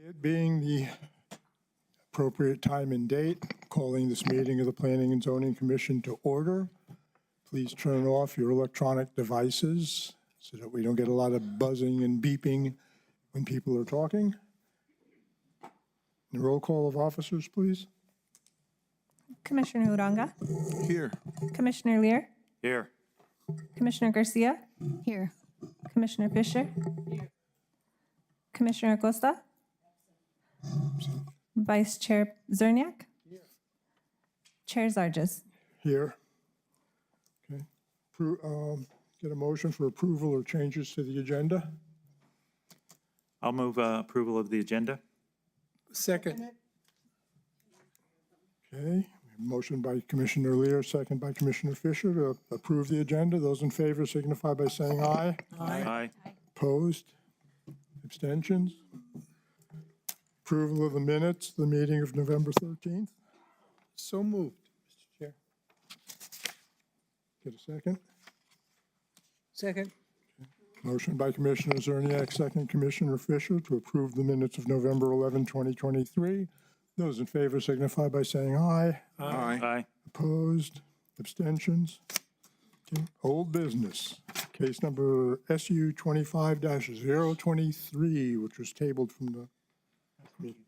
It being the appropriate time and date, calling this meeting of the Planning and Zoning Commission to order. Please turn off your electronic devices so that we don't get a lot of buzzing and beeping when people are talking. And roll call of officers, please. Commissioner Uranga, Here. Commissioner Lear, Here. Commissioner Garcia, Here. Commissioner Fisher, Commissioner Acosta, Vice Chair Zerniak, Chair Zarges. Here. Okay. Get a motion for approval or changes to the agenda. I'll move approval of the agenda. Second. Okay. Motion by Commissioner Lear, second by Commissioner Fisher to approve the agenda. Those in favor signify by saying aye. Aye. Opposed? Abstentions? Approval of the minutes, the meeting of November 13th. So moved, Mr. Chair. Get a second? Second. Motion by Commissioner Zerniak, second Commissioner Fisher to approve the minutes of November 11, 2023. Those in favor signify by saying aye. Aye. Opposed? Abstentions? Okay. Old business. Case number SU 25-023, which was tabled from the meeting.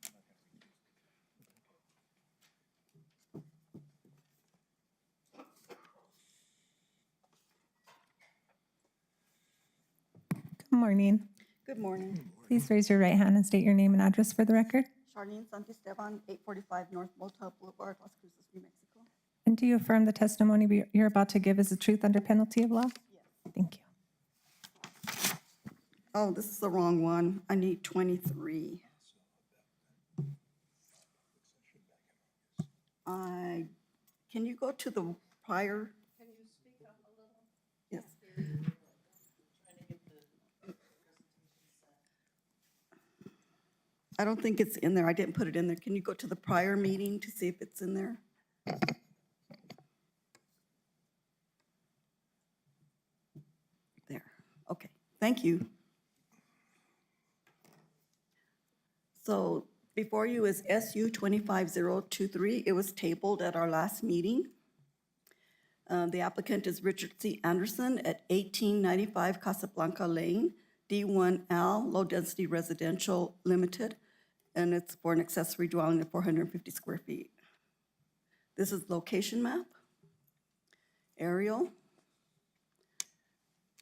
Good morning. Good morning. Please raise your right hand and state your name and address for the record. Charlene Santisteban, 845 North Motel Boulevard, Las Cruces, New Mexico. And do you affirm the testimony you're about to give is the truth under penalty of law? Yes. Thank you. Oh, this is the wrong one. I need 23. Can you go to the prior? Can you speak up a little? Yes. I don't think it's in there. I didn't put it in there. Can you go to the prior meeting to see if it's in there? There. Okay. Thank you. So before you is SU 25023. It was tabled at our last meeting. The applicant is Richard C. Anderson at 1895 Casablanca Lane, D1L, Low Density Residential Limited, and it's for an accessory dwelling of 450 square feet. This is location map, aerial.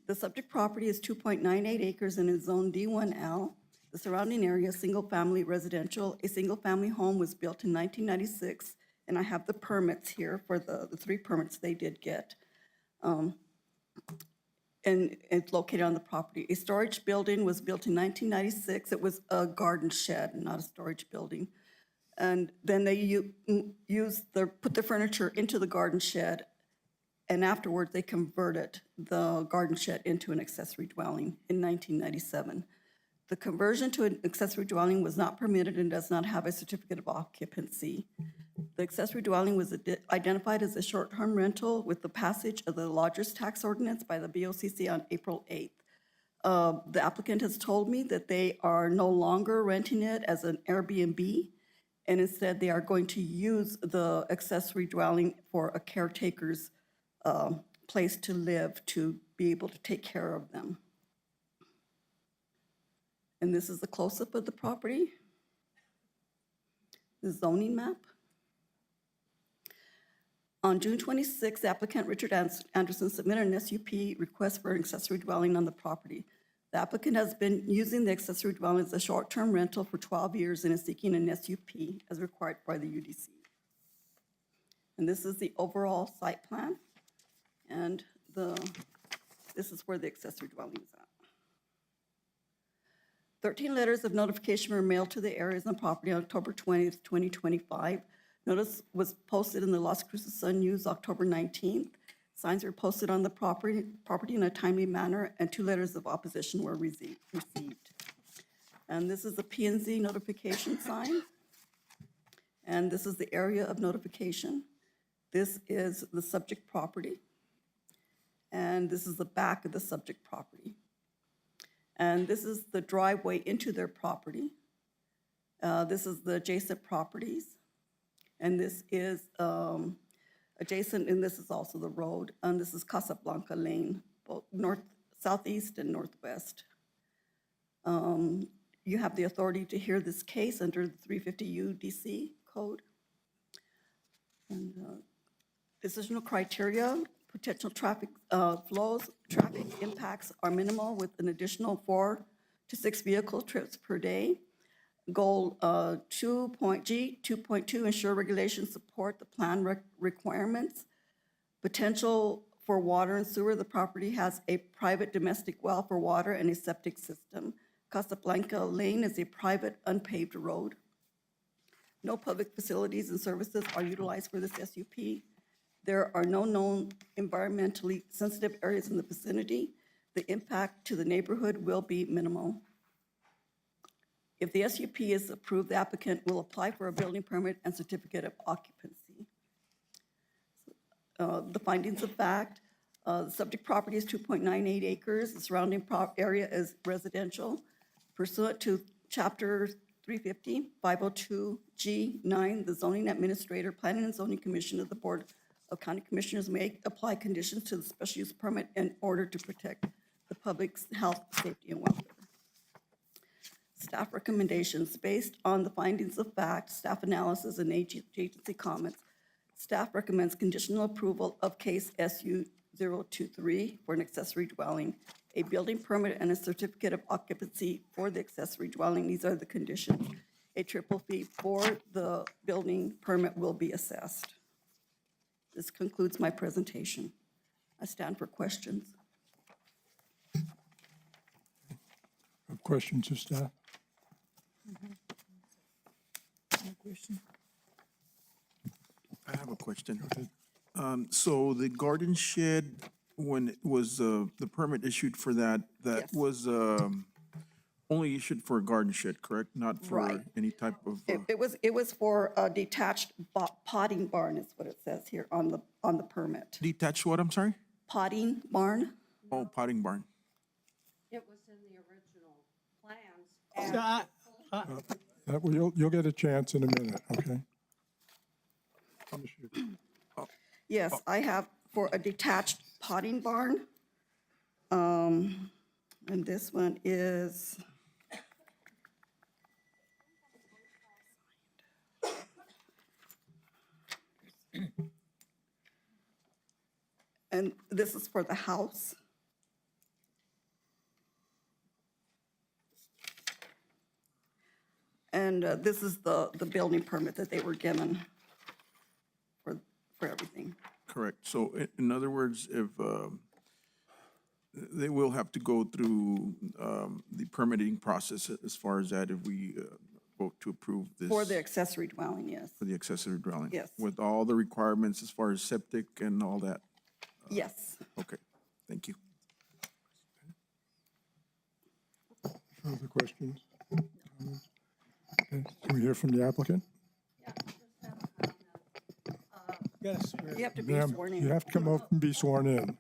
The subject property is 2.98 acres and is zone D1L. The surrounding area is single-family residential. A single-family home was built in 1996, and I have the permits here for the 3 permits they did get. And it's located on the property. A storage building was built in 1996. It was a garden shed, not a storage building. And then they put the furniture into the garden shed, and afterwards they converted the garden shed into an accessory dwelling in 1997. The conversion to an accessory dwelling was not permitted and does not have a certificate of occupancy. The accessory dwelling was identified as a short-term rental with the passage of the Lodgers Tax Ordinance by the BOCC on April 8th. The applicant has told me that they are no longer renting it as an Airbnb, and instead they are going to use the accessory dwelling for a caretaker's place to live, to be able to take care of them. And this is the close-up of the property, the zoning map. On June 26, applicant Richard Anderson submitted an SUP request for an accessory dwelling on the property. The applicant has been using the accessory dwelling as a short-term rental for 12 years and is seeking an SUP as required by the UDC. And this is the overall site plan, and this is where the accessory dwelling is at. 13 letters of notification were mailed to the areas on the property on October 20th, 2025. Notice was posted in the Las Cruces Sun News October 19th. Signs were posted on the property in a timely manner, and 2 letters of opposition were received. And this is the P&Z notification sign. And this is the area of notification. This is the subject property. And this is the back of the subject property. And this is the driveway into their property. This is the adjacent properties. And this is adjacent, and this is also the road. And this is Casablanca Lane, both southeast and northwest. You have the authority to hear this case under the 350 UDC code. And decisional criteria, potential traffic flows, traffic impacts are minimal with an additional 4 to 6 vehicle trips per day. Goal 2.2, ensure regulations support the plan requirements. Potential for water and sewer, the property has a private domestic well for water and a septic system. Casablanca Lane is a private unpaved road. No public facilities and services are utilized for this SUP. There are no known environmentally sensitive areas in the vicinity. The impact to the neighborhood will be minimal. If the SUP is approved, the applicant will apply for a building permit and certificate of occupancy. The findings of fact, the subject property is 2.98 acres. The surrounding area is residential. Pursuant to Chapter 350, 502G9, the zoning administrator, planning and zoning commission of the Board of County Commissioners may apply conditions to the special use permit in order to protect the public's health, safety, and welfare. Staff recommendations based on the findings of fact, staff analysis, and agency comments. Staff recommends conditional approval of case SU 023 for an accessory dwelling, a building permit and a certificate of occupancy for the accessory dwelling. These are the conditions. A triple fee for the building permit will be assessed. This concludes my presentation. I stand for questions. Questions of staff? No question. I have a question. So the garden shed, when it was, the permit issued for that, that Yes. was only issued for a garden shed, correct? Not for Right. any type of, It was for a detached potting barn is what it says here on the permit. detached what, I'm sorry? Potting barn? Oh, potting barn. It was in the original plans. So I- You'll get a chance in a minute, okay? Finish your- Yes, I have for a detached potting barn. And this one is. And this is for the house. And this is the building permit that they were given for everything. Correct. So in other words, if, they will have to go through the permitting process as far as that if we vote to approve this. For the accessory dwelling, yes. For the accessory dwelling. Yes. With all the requirements as far as septic and all that. Yes. Okay, thank you. Further questions? Comments? Okay, can we hear from the applicant? Yes, You have to be Ma'am, sworn you in. have to come up and be sworn in.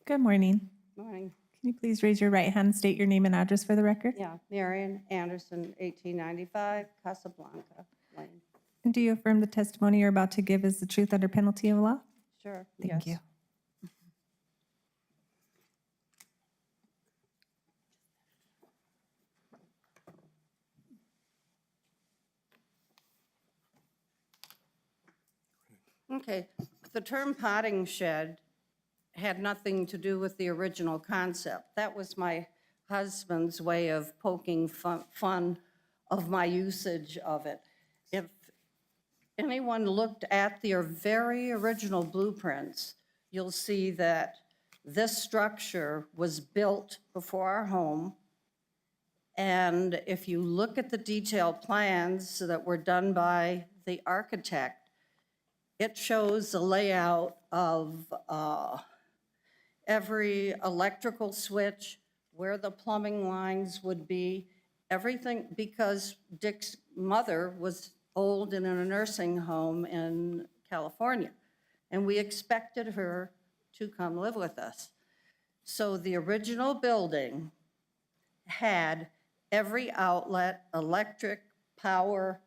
Good morning. Morning. Can you please raise your right hand and state your name and address for the record? Yeah, Marion Anderson, 1895 Casablanca Lane. And do you affirm the testimony you're about to give is the truth under penalty of law? Sure. Thank you. Okay, the term potting shed had nothing to do with the original concept. That was my husband's way of poking fun of my usage of it. If anyone looked at their very original blueprints, you'll see that this structure was built before our home. And if you look at the detailed plans that were done by the architect, it shows the layout of every electrical switch, where the plumbing lines would be, everything, because Dick's mother was old and in a nursing home in California. And we expected her to come live with us. So the original building had every outlet, electric, power,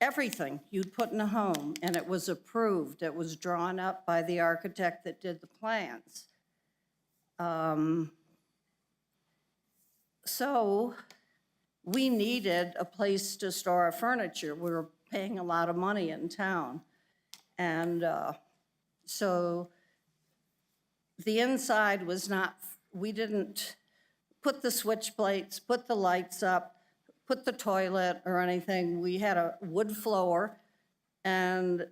everything you'd put in a home, and it was approved. It was drawn up by the architect that did the plans. So we needed a place to store our furniture. We were paying a lot of money in town. And so the inside was not, we didn't put the switch plates, put the lights up, put the toilet or anything. We had a wood floor. And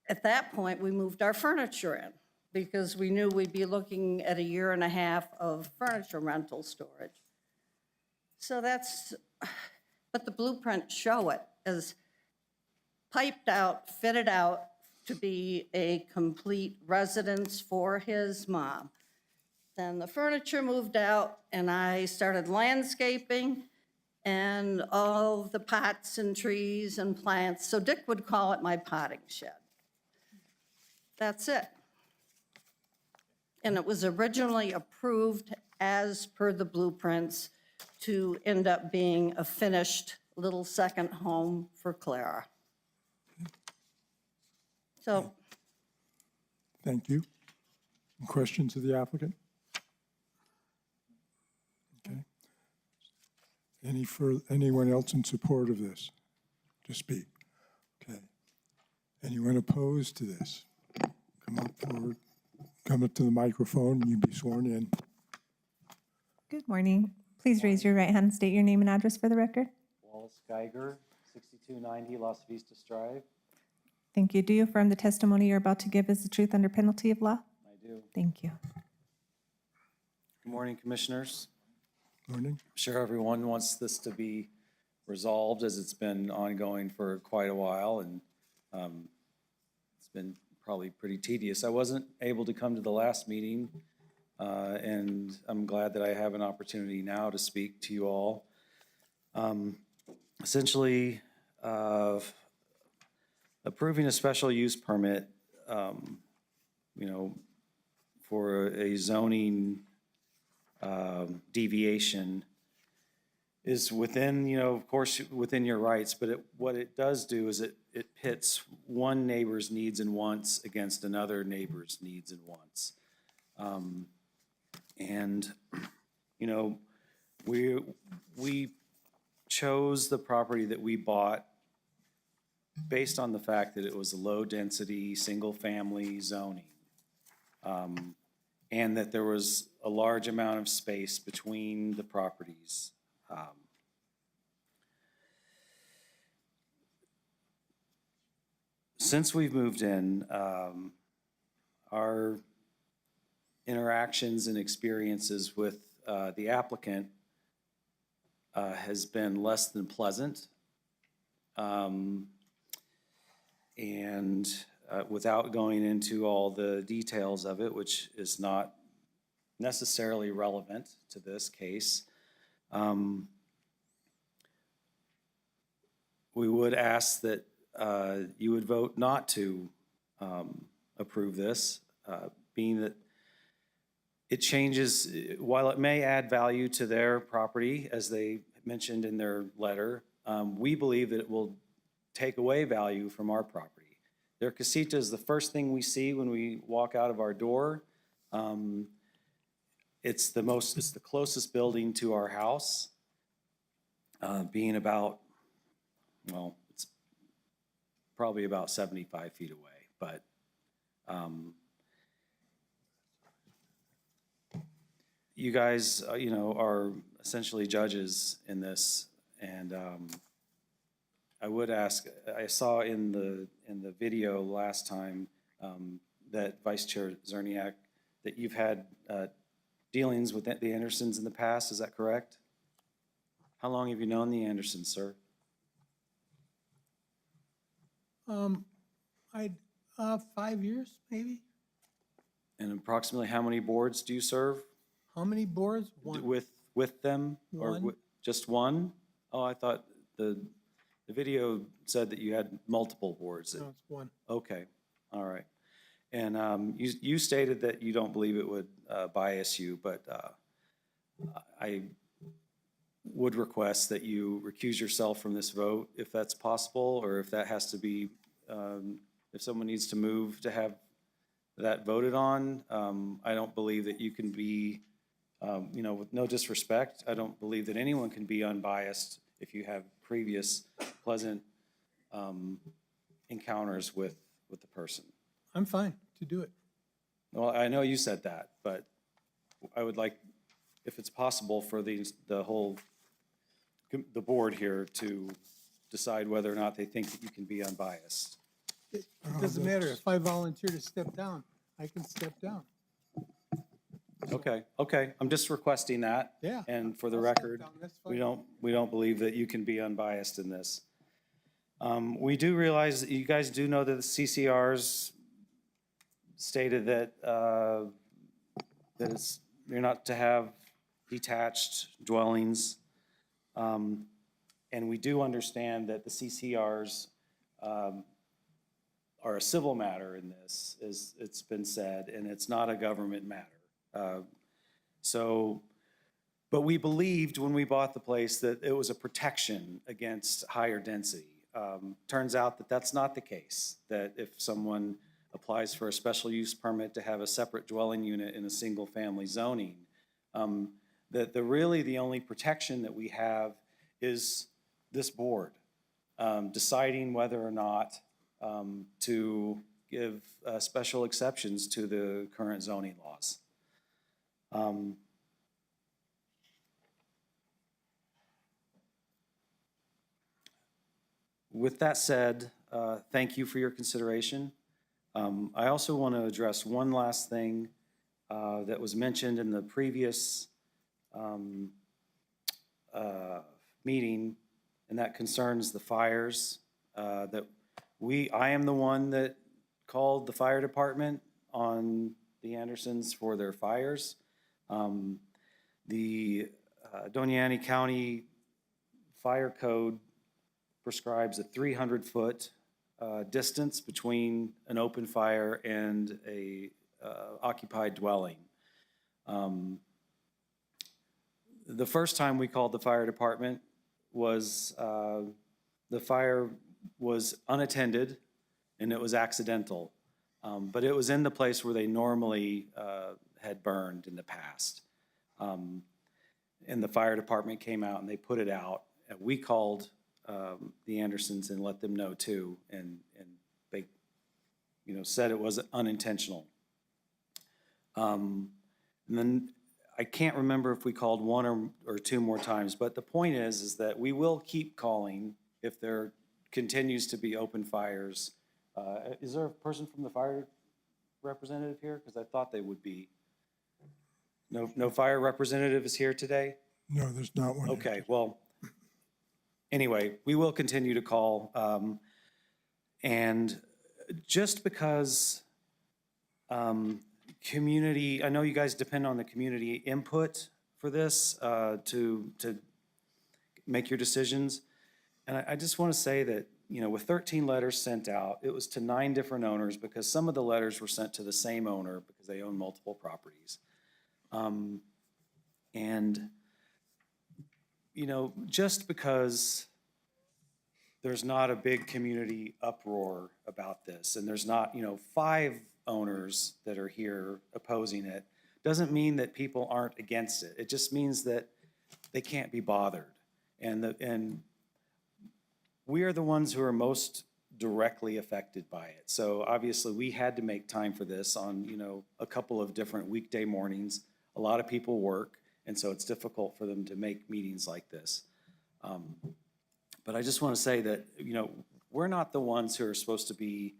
at that point, we moved our furniture in because we knew we'd be looking at 1.5 years of furniture rental storage. So that's, but the blueprints show it as piped out, fitted out to be a complete residence for his mom. Then the furniture moved out and I started landscaping and all the pots and trees and plants. So Dick would call it my potting shed. That's it. And it was originally approved as per the blueprints to end up being a finished little second home for Clara. So, Thank you. Any questions of the applicant? Okay. Anyone else in support of this to speak? Okay. Anyone opposed to this? Come up forward, come up to the microphone, and you be sworn in. Good morning. Please raise your right hand and state your name and address for the record. Wallace Geiger, 6290 Las Vistas Drive. Thank you. Do you affirm the testimony you're about to give is the truth under penalty of law? I do. Thank you. Good morning, Commissioners. Morning. I'm sure everyone wants this to be resolved as it's been ongoing for quite a while, and it's been probably pretty tedious. I wasn't able to come to the last meeting, and I'm glad that I have an opportunity now to speak to you all. Essentially, approving a special use permit, for a zoning deviation is within, of course, within your rights, but what it does do is it pits one neighbor's needs and wants against another neighbor's needs and wants. We chose the property that we bought based on the fact that it was a low-density, single-family zoning, and that there was a large amount of space between the properties. Since we've moved in, our interactions and experiences with the applicant has been less than pleasant. Without going into all the details of it, which is not necessarily relevant to this case, we would ask that you would vote not to approve this, being that it changes, while it may add value to their property, as they mentioned in their letter, we believe that it will take away value from our property. Their casita is the first thing we see when we walk out of our door. It's the closest building to our house, being about, well, it's probably about 75 feet away, but you guys, are essentially judges in this, and I would ask, I saw in the video last time that Vice Chair Zerniak, that you've had dealings with the Andersons in the past, is that correct? How long have you known the Andersons, sir? 5 years, maybe? And approximately how many boards do you serve How many boards? One. with them? Or One. just one? Oh, I thought the video said that you had multiple boards. No, it's one. Okay, all right. And you stated that you don't believe it would bias you, but I would request that you recuse yourself from this vote if that's possible, or if that has to be, if someone needs to move to have that voted on. I don't believe that you can be, with no disrespect, I don't believe that anyone can be unbiased if you have previous pleasant encounters with the person. I'm fine to do it. Well, I know you said that, but I would like, if it's possible, for the board here to decide whether or not they think that you can be unbiased. It doesn't matter. If I volunteer to step down, I can step down. Okay, I'm just requesting that. Yeah. And for the I'll step record, down. That's we fine. don't believe that you can be unbiased in this. We do realize, that you guys do know that the CCRs stated that, you're not to have detached dwellings. And we do understand that the CCRs are a civil matter in this, as it's been said, and it's not a government matter. But we believed when we bought the place that it was a protection against higher density. Turns out that that's not the case, that if someone applies for a special use permit to have a separate dwelling unit in a single family zoning, that really the only protection that we have is this board deciding whether or not to give special exceptions to the current zoning laws. With that said, thank you for your consideration. I also want to address one last thing that was mentioned in the previous meeting, and that concerns the fires. I am the one that called the fire department on the Andersons for their fires. The Doña County Fire Code prescribes a 300-foot distance between an open fire and a occupied dwelling. The first time we called the fire department was the fire was unattended and it was accidental, but it was in the place where they normally had burned in the past. And the fire department came out and they put it out. And we called the Andersons and let them know too, and they, said it was unintentional. And then I can't remember if we called one or two more times, but the point is that we will keep calling if there continues to be open fires. Is there a person from the fire representative here? Because I thought they would be. No fire representative is here today? No, there's not one. Okay, well, anyway, we will continue to call. And just because community, I know you guys depend on the community input for this to make your decisions. And I just want to say that, with 13 letters sent out, it was to 9 different owners because some of the letters were sent to the same owner because they own multiple properties. And, just because there's not a big community uproar about this and there's not, 5 owners that are here opposing it, doesn't mean that people aren't against it. It just means that they can't be bothered. And we are the ones who are most directly affected by it. So obviously we had to make time for this on, a couple of different weekday mornings. A lot of people work, and so it's difficult for them to make meetings like this. But I just want to say that, we're not the ones who are supposed to be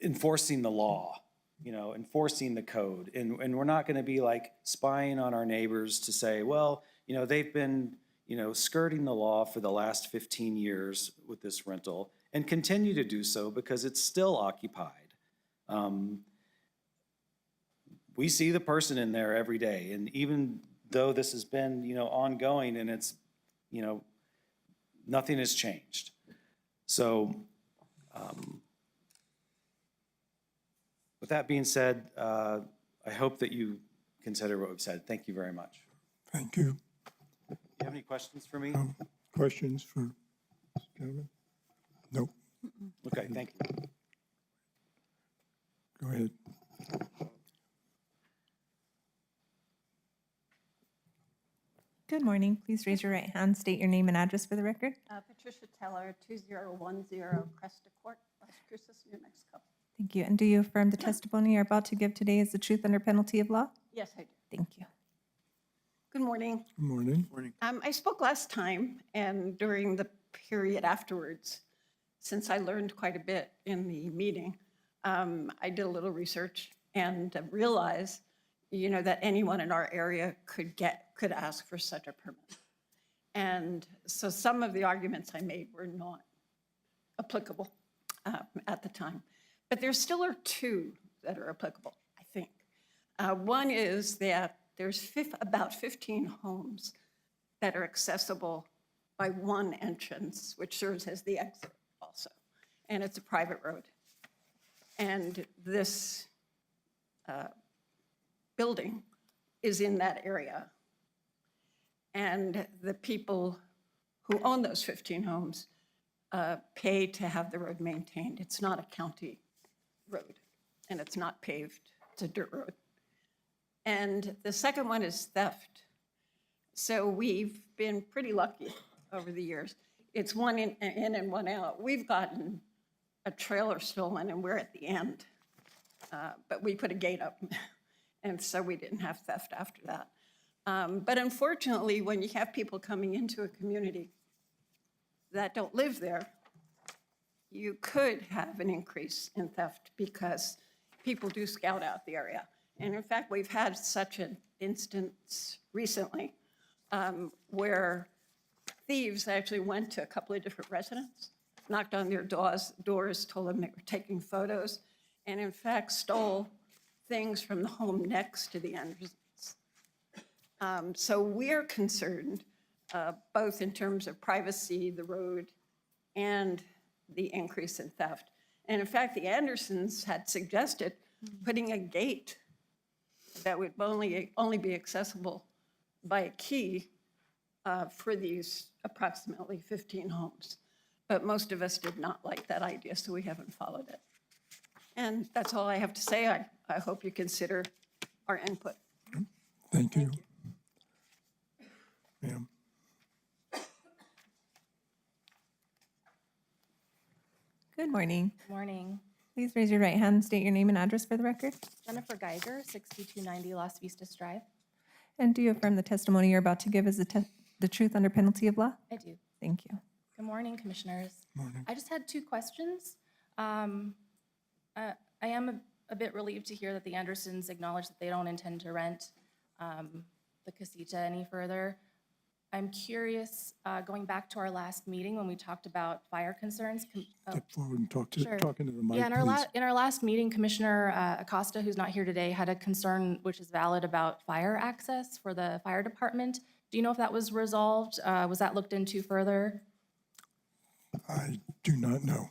enforcing the law, enforcing the code. And we're not going to be like spying on our neighbors to say, well, they've been, skirting the law for the last 15 years with this rental and continue to do so because it's still occupied. We see the person in there every day. And even though this has been, ongoing and it's, nothing has changed. So With that being said, I hope that you consider what we've said. Thank you very much. Thank you. Do you have any questions for me? Questions for this gentleman? Nope. Okay, thank you. Go ahead. Good morning. Please raise your right hand, state your name and address for the record. Patricia Teller, 2010 Cresta Court, Las Cruces, New Mexico. Thank you. And do you affirm the testimony you're about to give today is the truth under penalty of law? Yes, I do. Thank you. Good morning. Good morning. I spoke last time, and during the period afterwards, since I learned quite a bit in the meeting, I did a little research and realized, that anyone in our area could ask for such a permit. And so some of the arguments I made were not applicable at the time. But there still are two that are applicable, I think. One is that there's about 15 homes that are accessible by one entrance, which serves as the exit also. And it's a private road. And this building is in that area. And the people who own those 15 homes pay to have the road maintained. It's not a county road, and it's not paved. It's a dirt road. And the second one is theft. So we've been pretty lucky over the years. It's one in and one out. We've gotten a trailer stolen, and we're at the end. But we put a gate up, and so we didn't have theft after that. But unfortunately, when you have people coming into a community that don't live there, you could have an increase in theft because people do scout out the area. And in fact, we've had such an instance recently where thieves actually went to a couple of different residents, knocked on their doors, told them they were taking photos, and in fact stole things from the home next to the entrance. So we're concerned, both in terms of privacy, the road, and the increase in theft. And in fact, the Andersons had suggested putting a gate that would only be accessible by a key for these approximately 15 homes. But most of us did not like that idea, so we haven't followed it. And that's all I have to say. I hope you consider our input. Thank you. Ma'am. Good morning. Morning. Please raise your right hand and state your name and address for the record. Jennifer Geiger, 6290 Las Vistas Drive. And do you affirm the testimony you're about to give is the truth under penalty of law? I do. Thank you. Good morning, Commissioners. Morning. I just had two questions. I am a bit relieved to hear that the Andersons acknowledge that they don't intend to rent the casita any further. I'm curious, going back to our last meeting when we talked about fire concerns. Step forward and Sure. talk into the mic, Yeah, please. in our last meeting, Commissioner Acosta, who's not here today, had a concern, which is valid, about fire access for the fire department. Do you know if that was resolved? Was that looked into further? I do not know.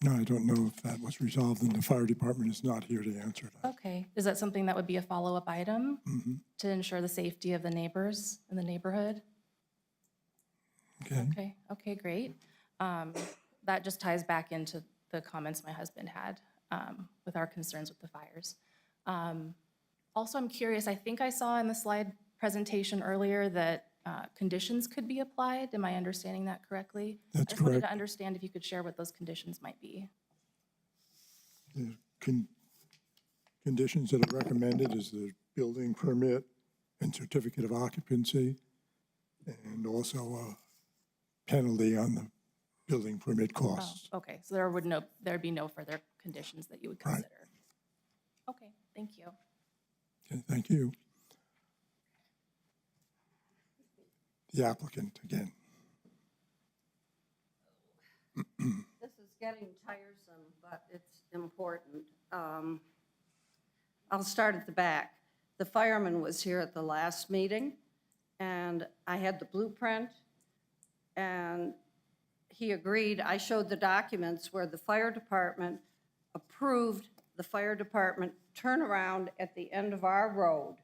No, I don't know if that was resolved, and the fire department is not here to answer that. Okay. Is that something that would be a follow-up item to ensure the safety of the neighbors in the neighborhood? Okay? Okay, great. That just ties back into the comments my husband had with our concerns with the fires. Also, I'm curious, I think I saw in the slide presentation earlier that conditions could be applied. Am I understanding that correctly? That's I just wanted to correct. understand if you could share what those conditions might be. The conditions that are recommended is the building permit and certificate of occupancy, and also a penalty on the building permit costs. Okay, so there'd be no further conditions that you would Right. consider. Okay, thank you. Okay, thank you. The applicant again. This is getting tiresome, but it's important. I'll start at the back. The fireman was here at the last meeting, and I had the blueprint, and he agreed. I showed the documents where the fire department approved the fire department turnaround at the end of our road,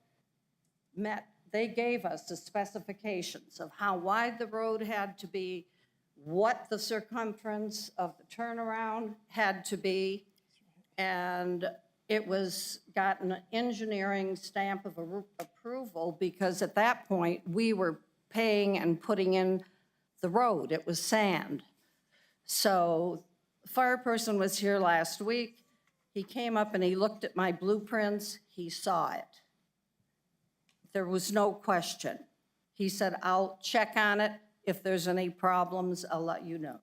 they gave us the specifications of how wide the road had to be, what the circumference of the turnaround had to be, and it was got an engineering stamp of approval because at that point, we were paying and putting in the road. It was sand. So the fire person was here last week. He came up and he looked at my blueprints. He saw it. There was no question. He said, I'll check on it. If there's any problems, I'll let you know.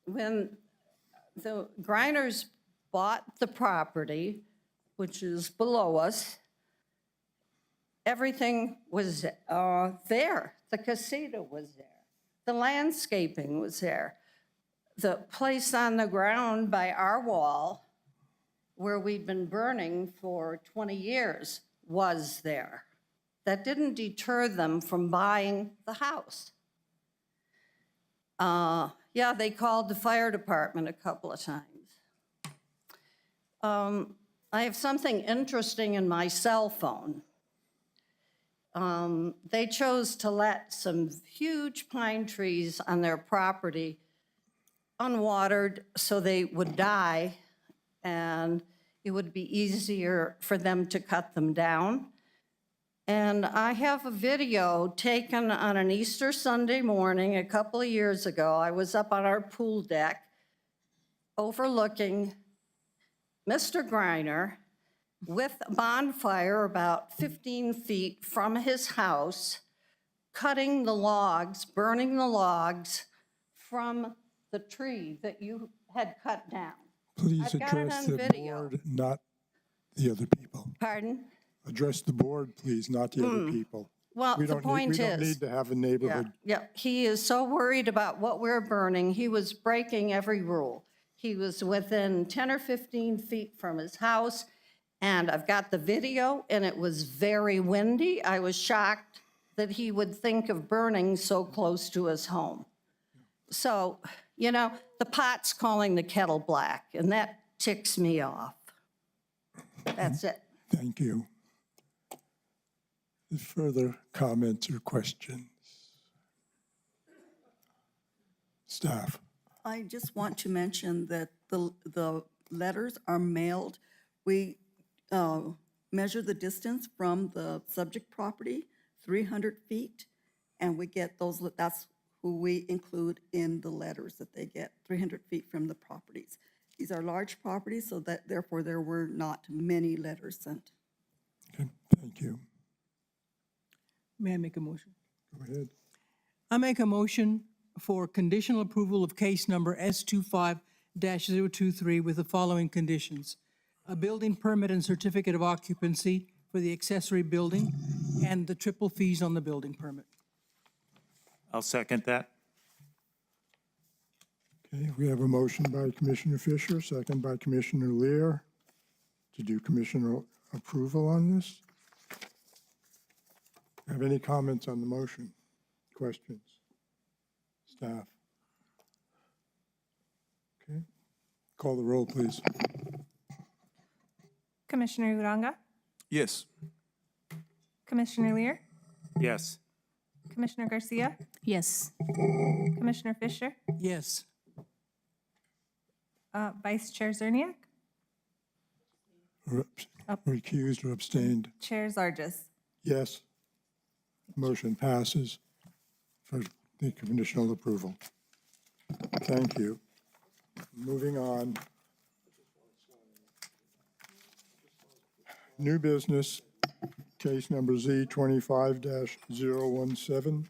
When the Greiners bought the property, which is below us, everything was there. The casita was there. The landscaping was there. The place on the ground by our wall, where we'd been burning for 20 years, was there. That didn't deter them from buying the house. Yeah, they called the fire department a couple of times. I have something interesting in my cell phone. They chose to let some huge pine trees on their property unwatered so they would die, and it would be easier for them to cut them down. And I have a video taken on an Easter Sunday morning a couple of years ago. I was up on our pool deck overlooking Mr. Greiner with a bonfire about 15 feet from his house, cutting the logs, burning the logs from the tree that you had cut down. Please I've got it address on the video. board, not the other people. Pardon? Address the board, please, not the other people. Well, We the don't need- point We don't is, need to have a neighborhood. yeah, he is so worried about what we're burning, he was breaking every rule. He was within 10 or 15 feet from his house, and I've got the video, and it was very windy. I was shocked that he would think of burning so close to his home. So, you know, the pot's calling the kettle black, and that ticks me off. That's it. Thank you. Further comments or questions? Staff? I just want to mention that the letters are mailed. We measure the distance from the subject property, 300 feet, and we get those, that's who we include in the letters that they get, 300 feet from the properties. These are large properties, so that therefore there were not many letters sent. Okay, thank you. May I make a motion? Go ahead. I make a motion for conditional approval of case number S25-023 with the following conditions: a building permit and certificate of occupancy for the accessory building and the triple fees on the building permit. I'll second that. Okay, we have a motion by Commissioner Fisher, second by Commissioner Lear to do commissioner approval on this. Have any comments on the motion? Questions? Staff? Okay, call the roll, please. Commissioner Uranga, Yes. Commissioner Lear, Yes. Commissioner Garcia, Yes. Commissioner Fisher, Yes. Vice Chair Zerniak, Recused or abstained? Chair Zargis. Yes. Motion passes for the conditional approval. Thank you. Moving on. New business, case number Z25-017.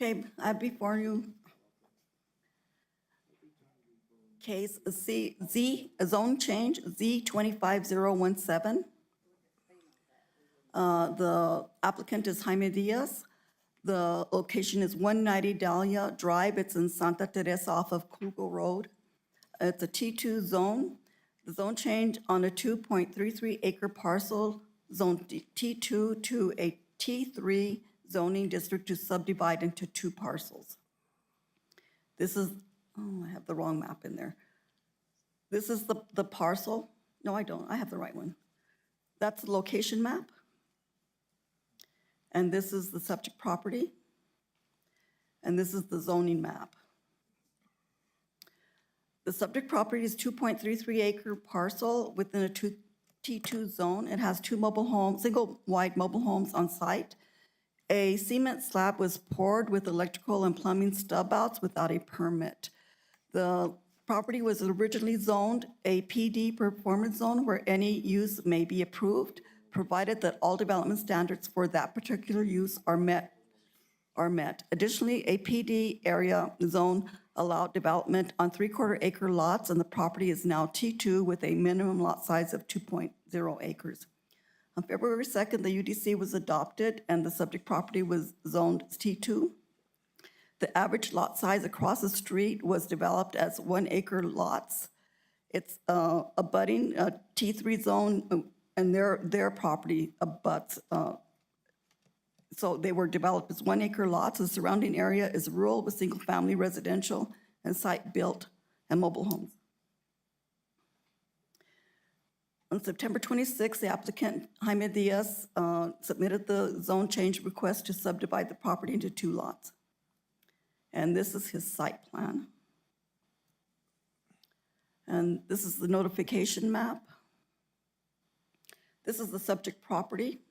Okay, before you, case Z, zone change, Z25017. The applicant is Jaime Diaz. The location is 190 Dahlia Drive. It's in Santa Teresa off of Kugel Road. It's a T2 zone. The zone change on a 2.33 acre parcel, zone T2 to a T3 zoning district to subdivide into 2 parcels. This is, oh, I have the wrong map in there. This is the parcel. No, I don't. I have the right one. That's the location map. And this is the subject property. And this is the zoning map. The subject property is 2.33 acre parcel within a T2 zone. It has 2 mobile homes, single wide mobile homes on site. A cement slab was poured with electrical and plumbing stub outs without a permit. The property was originally zoned a PD performance zone where any use may be approved, provided that all development standards for that particular use are met. Additionally, a PD area zone allowed development on 3/4 acre lots, and the property is now T2 with a minimum lot size of 2.0 acres. On February 2nd, the UDC was adopted, and the subject property was zoned T2. The average lot size across the street was developed as 1 acre lots. It's abutting a T3 zone, and their property abuts. So they were developed as 1 acre lots. The surrounding area is rural with single-family residential and site-built and mobile homes. On September 26th, the applicant, Jaime Diaz, submitted the zone change request to subdivide the property into 2 lots. And this is his site plan. And this is the notification map. This is the subject property.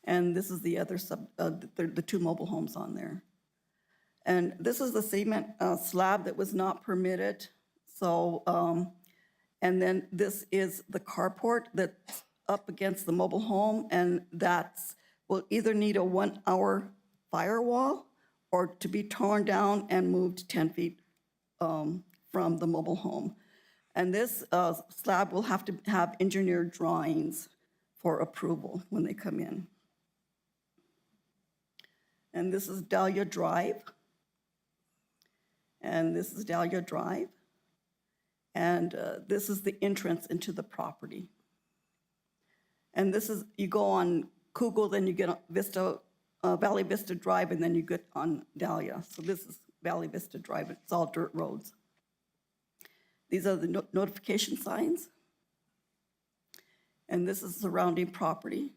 And this is the other the 2 mobile homes on there. And this is the cement slab that was not permitted. So, and then this is the carport that's up against the mobile home, and that's will either need a 1-hour firewall or to be torn down and moved 10 feet from the mobile home. And this slab will have to have engineered drawings for approval when they come in. And this is Dahlia Drive. And this is Dahlia Drive. And this is the entrance into the property. And this is, you go on Kugel, then you get on Valley Vista Drive, and then you get on Dahlia. So this is Valley Vista Drive. It's all dirt roads. These are the notification signs. And this is surrounding property.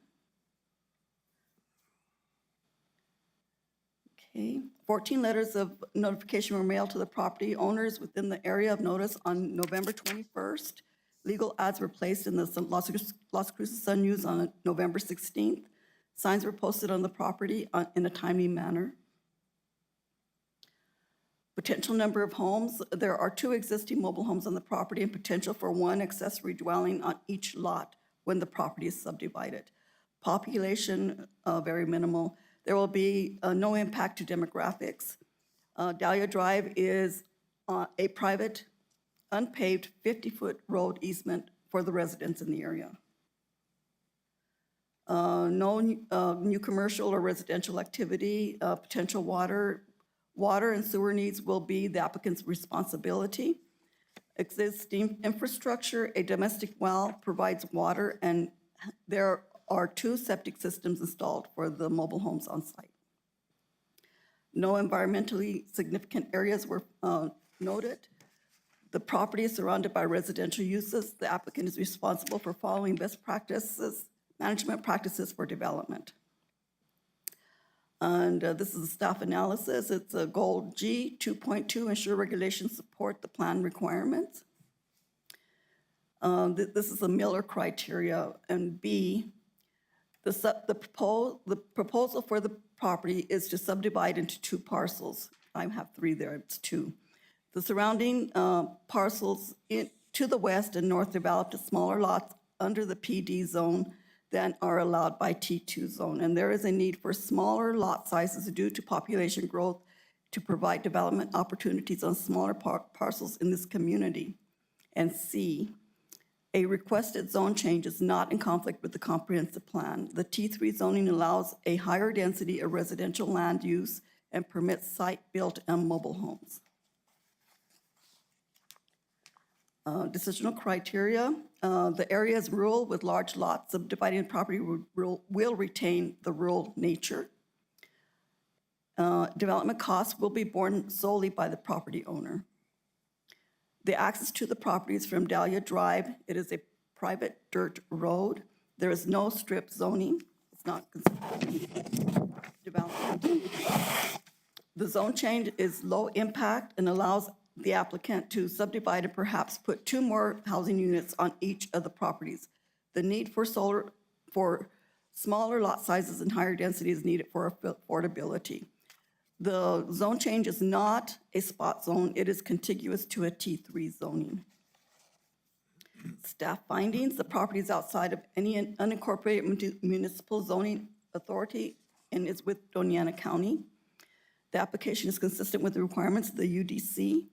Okay. 14 letters of notification were mailed to the property owners within the area of notice on November 21st. Legal ads were placed in the Las Cruces Sun News on November 16th. Signs were posted on the property in a timely manner. Potential number of homes. There are 2 existing mobile homes on the property and potential for 1 accessory dwelling on each lot when the property is subdivided. Population, very minimal. There will be no impact to demographics. Dahlia Drive is a private, unpaved 50-foot road easement for the residents in the area. No new commercial or residential activity. Potential water and sewer needs will be the applicant's responsibility. Existing infrastructure, a domestic well provides water, and there are 2 septic systems installed for the mobile homes on site. No environmentally significant areas were noted. The property is surrounded by residential uses. The applicant is responsible for following best practices, management practices for development. And this is a staff analysis. It's a goal G 2.2, ensure regulations support the plan requirements. This is the Miller criteria. And B, the proposal for the property is to subdivide into 2 parcels. I have 3 there, it's 2. The surrounding parcels to the west and north developed as smaller lots under the PD zone than are allowed by T2 zone. And there is a need for smaller lot sizes due to population growth to provide development opportunities on smaller parcels in this community. And C, A requested zone change is not in conflict with the comprehensive plan. The T3 zoning allows a higher density of residential land use and permits site-built and mobile homes. Decisional criteria, the area is rural with large lots. Subdividing the property will retain the rural nature. Development costs will be borne solely by the property owner. The access to the property is from Dahlia Drive. It is a private dirt road. There is no strip zoning. It's not considered development. The zone change is low impact and allows the applicant to subdivide and perhaps put 2 more housing units on each of the properties. The need for smaller lot sizes and higher density is needed for affordability. The zone change is not a spot zone. It is contiguous to a T3 zoning. Staff findings, the property is outside of any unincorporated municipal zoning authority and is with Doña County. The application is consistent with the requirements of the UDC.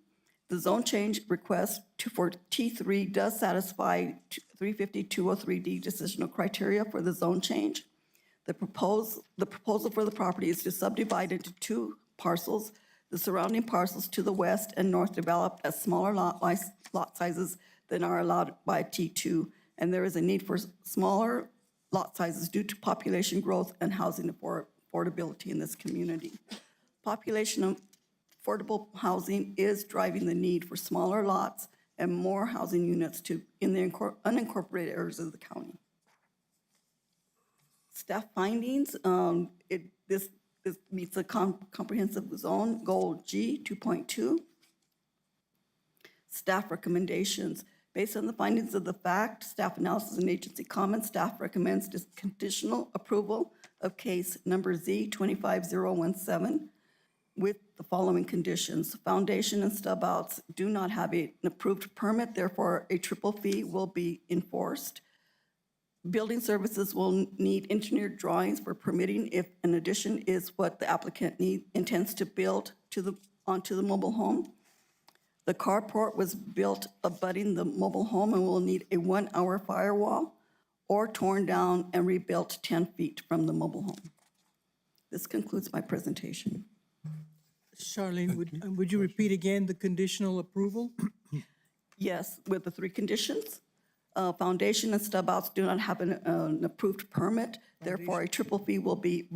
The zone change request for T3 does satisfy 350-203D decisional criteria for the zone change. The proposal for the property is to subdivide into 2 parcels. The surrounding parcels to the west and north developed as smaller lot sizes than are allowed by T2, and there is a need for smaller lot sizes due to population growth and housing affordability in this community. Population of affordable housing is driving the need for smaller lots and more housing units in the unincorporated areas of the county. Staff findings, this meets the comprehensive zone goal G 2.2. Staff recommendations. Based on the findings of the fact, staff analysis and agency comments, staff recommends conditional approval of case number Z 25017 with the following conditions. Foundation and stub outs do not have an approved permit, therefore a triple fee will be enforced. Building services will need engineered drawings for permitting if an addition is what the applicant intends to build onto the mobile home. The carport was built abutting the mobile home and will need a 1-hour firewall or torn down and rebuilt 10 feet from the mobile home. This concludes my presentation. Charlene, would you repeat again the conditional approval? Yes, with the 3 conditions. Foundation and stub outs do not have an approved permit, therefore a triple fee will be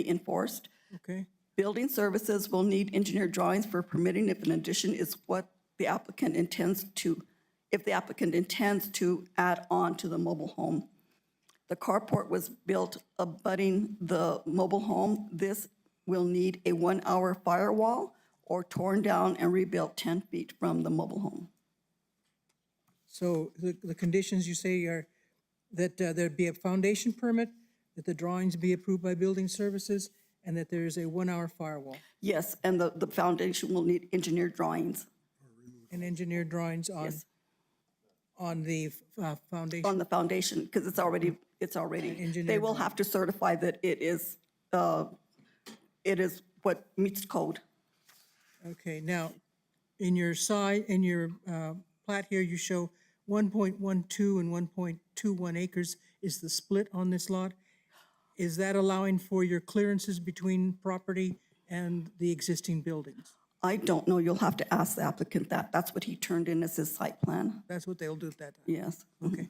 enforced. Okay, Building services will need engineered drawings for permitting if an addition is what the applicant intends to, if the applicant intends to add on to the mobile home. The carport was built abutting the mobile home. This will need a 1-hour firewall or torn down and rebuilt 10 feet from the mobile home. so the conditions you say are that there'd be a foundation permit, that the drawings be approved by building services, and that there is a 1-hour firewall Yes, and the foundation will need engineered drawings and engineered drawings on, Yes. on the foundation. on the foundation, because it's already, they engineered will have to certify that it is what meets code. Okay, now, in your plat here, you show 1.12 and 1.21 acres is the split on this lot. Is that allowing for your clearances between property and the existing buildings? I don't know, you'll have to ask the applicant that. That's what he turned in as his site plan. That's what they'll do at that time? Yes. Okay.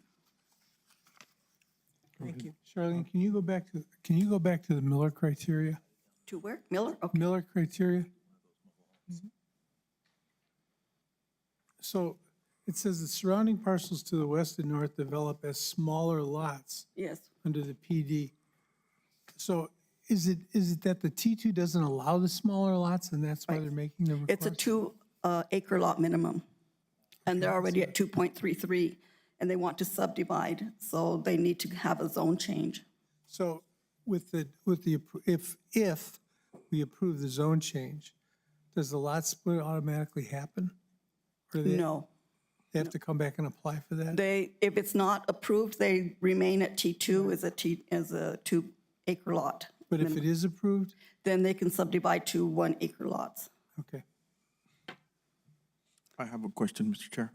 Thank you. Charlene, can you go back to the Miller criteria? To where? Miller? Okay. Miller criteria? So it says the surrounding parcels to the west and north develop as smaller lots Yes. under the PD. So is it that the T2 doesn't allow the smaller lots and that's why they're making the request? It's a 2-acre lot minimum, and they're already at 2.33, and they want to subdivide, so they need to have a zone change. So if we approve the zone change, does the lot split automatically happen? Or No. They have to come back and apply for that? If it's not approved, they remain at T2 as a 2-acre lot. But if it is approved? Then they can subdivide to 1-acre lots. Okay. I have a question, Mr. Chair.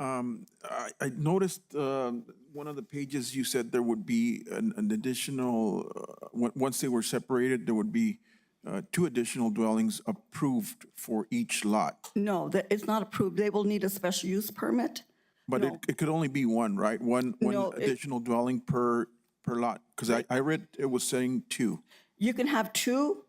I noticed one of the pages, you said there would be an additional, once they were separated, there would be 2 additional dwellings approved for each lot. No, that, it's not approved. They will need a special use permit. But it could only be one, right? One No, additional dwelling per lot? Because I read it was saying 2. You can have 2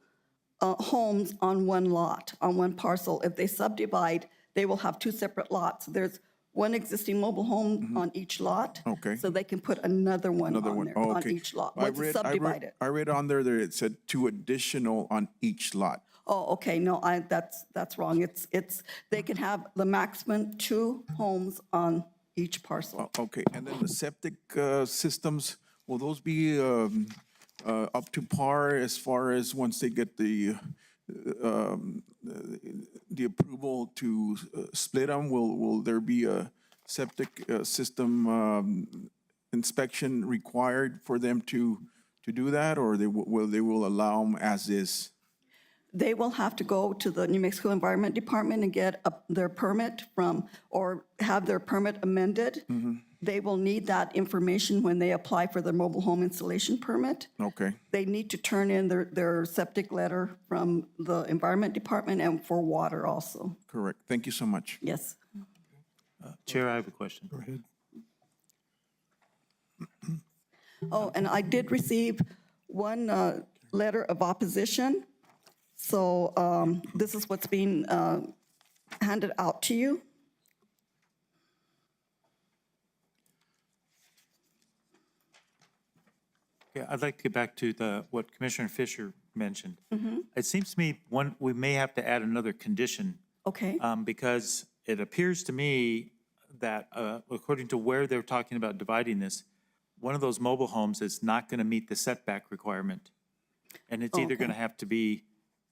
homes on one lot, on one parcel. If they subdivide, they will have 2 separate lots. There's one existing mobile home on each lot. Okay. So they can put another one Another on one, there, oh, on okay. each lot, I once it's subdivided. I read on there that it said 2 additional on each lot. Oh, okay, no, that's wrong. It's, they can have the maximum 2 homes on each parcel. Okay, and then the septic systems, will those be up to par as far as once they get the approval to split them? Will there be a septic system inspection required for them to do that, or they will allow them as is? They will have to go to the New Mexico Environment Department and get their permit from, or have their permit amended. They will need that information when they apply for their mobile home installation permit. Okay, They need to turn in their septic letter from the Environment Department and for water also. correct. Thank you so much. Yes. Chair, I have a question. Go ahead. Oh, and I did receive one letter of opposition. So this is what's being handed out to you. Okay, I'd like to get back to what Commissioner Fisher mentioned. Mm-hmm. It seems to me we may have to add another condition Okay, because it appears to me that according to where they're talking about dividing this, one of those mobile homes is not going to meet the setback requirement. And it's either going to have to be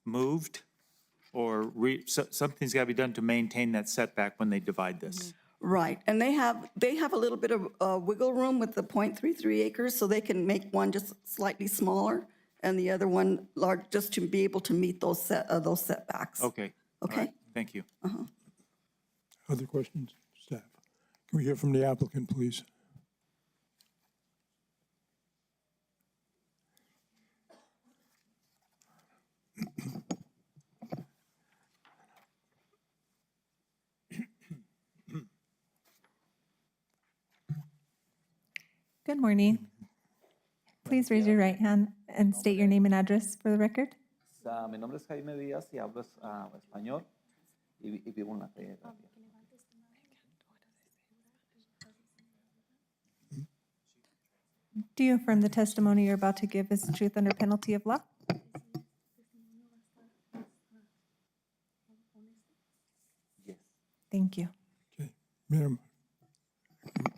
moved or something's got to be done to maintain that setback when they divide this. right. And they have a little bit of wiggle room with the .33 acres, so they can make one just slightly smaller and the other one large, just to be able to meet those setbacks. Okay. all Okay. right, thank you. Other questions, staff? Can we hear from the applicant, please? Good morning. Please raise your right hand and state your name and address for the record. Mi nombre es Jaime Díaz y hablo español y vivo en la calle. Do you affirm the testimony you're about to give is the truth under penalty of law? Yes. Thank you. Okay, ma'am,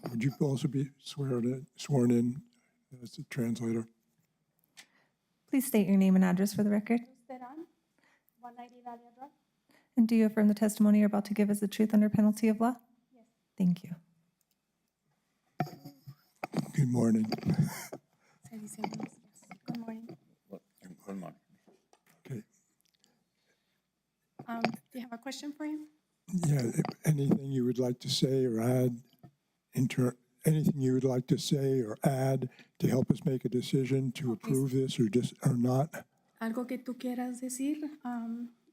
would you also be sworn in as a translator? Please state your name and address for the record. And do you affirm the testimony you're about to give is the truth under penalty of law? Yes. Thank you. Good morning. Good morning. Good morning. Okay, Do you have a question for him? yeah, anything you would like to say or add, anything you would like to say or add to help us make a decision to approve this or not? Algo que tú quieras decir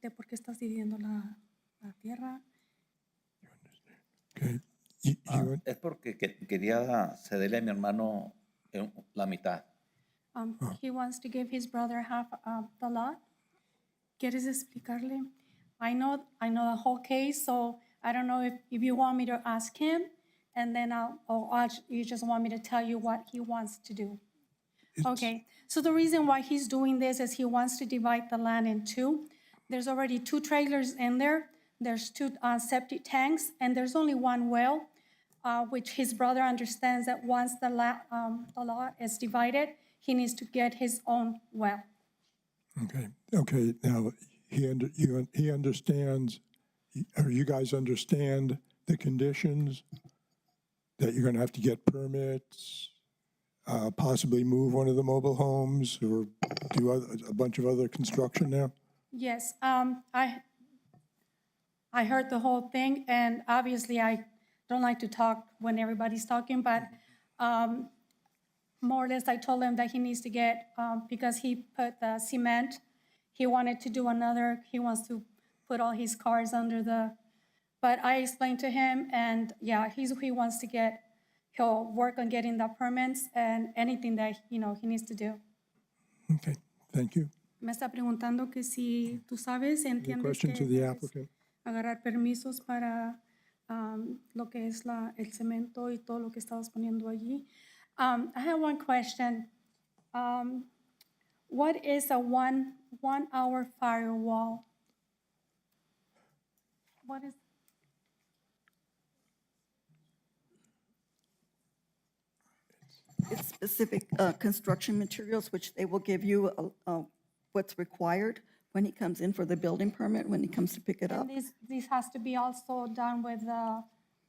de por qué estás dividiendo la tierra. Okay. Es porque quería cederle a mi hermano la mitad. He wants to give his brother half of the lot. ¿Quieres explicarle? I know the whole case, so I don't know if you want me to ask him, and then you just want me to tell you what he wants to do. Okay, so the reason why he's doing this is he wants to divide the land in 2. There's already 2 trailers in there. There's 2 septic tanks, and there's only 1 well, which his brother understands that once the lot is divided, he needs to get his own well. Okay, now, he understands, or you guys understand the conditions that you're going to have to get permits, possibly move one of the mobile homes or do a bunch of other construction there? Yes, I heard the whole thing, and obviously I don't like to talk when everybody's talking, but more or less I told him that he needs to get, because he put the cement, he wanted to do another, he wants to put all his cars under the, but I explained to him, and yeah, he wants to get, he'll work on getting the permits and anything that, he needs to do. Okay, thank you. Me está preguntando que si tú sabes, Any entiendes question to que the debes applicant? agarrar permisos para lo que es el cemento y todo lo que estabas poniendo allí. I have one question. What is a one-hour firewall? What is? It's specific construction materials, which they will give you what's required when he comes in for the building permit, when he comes to pick it up. And this has to be also done with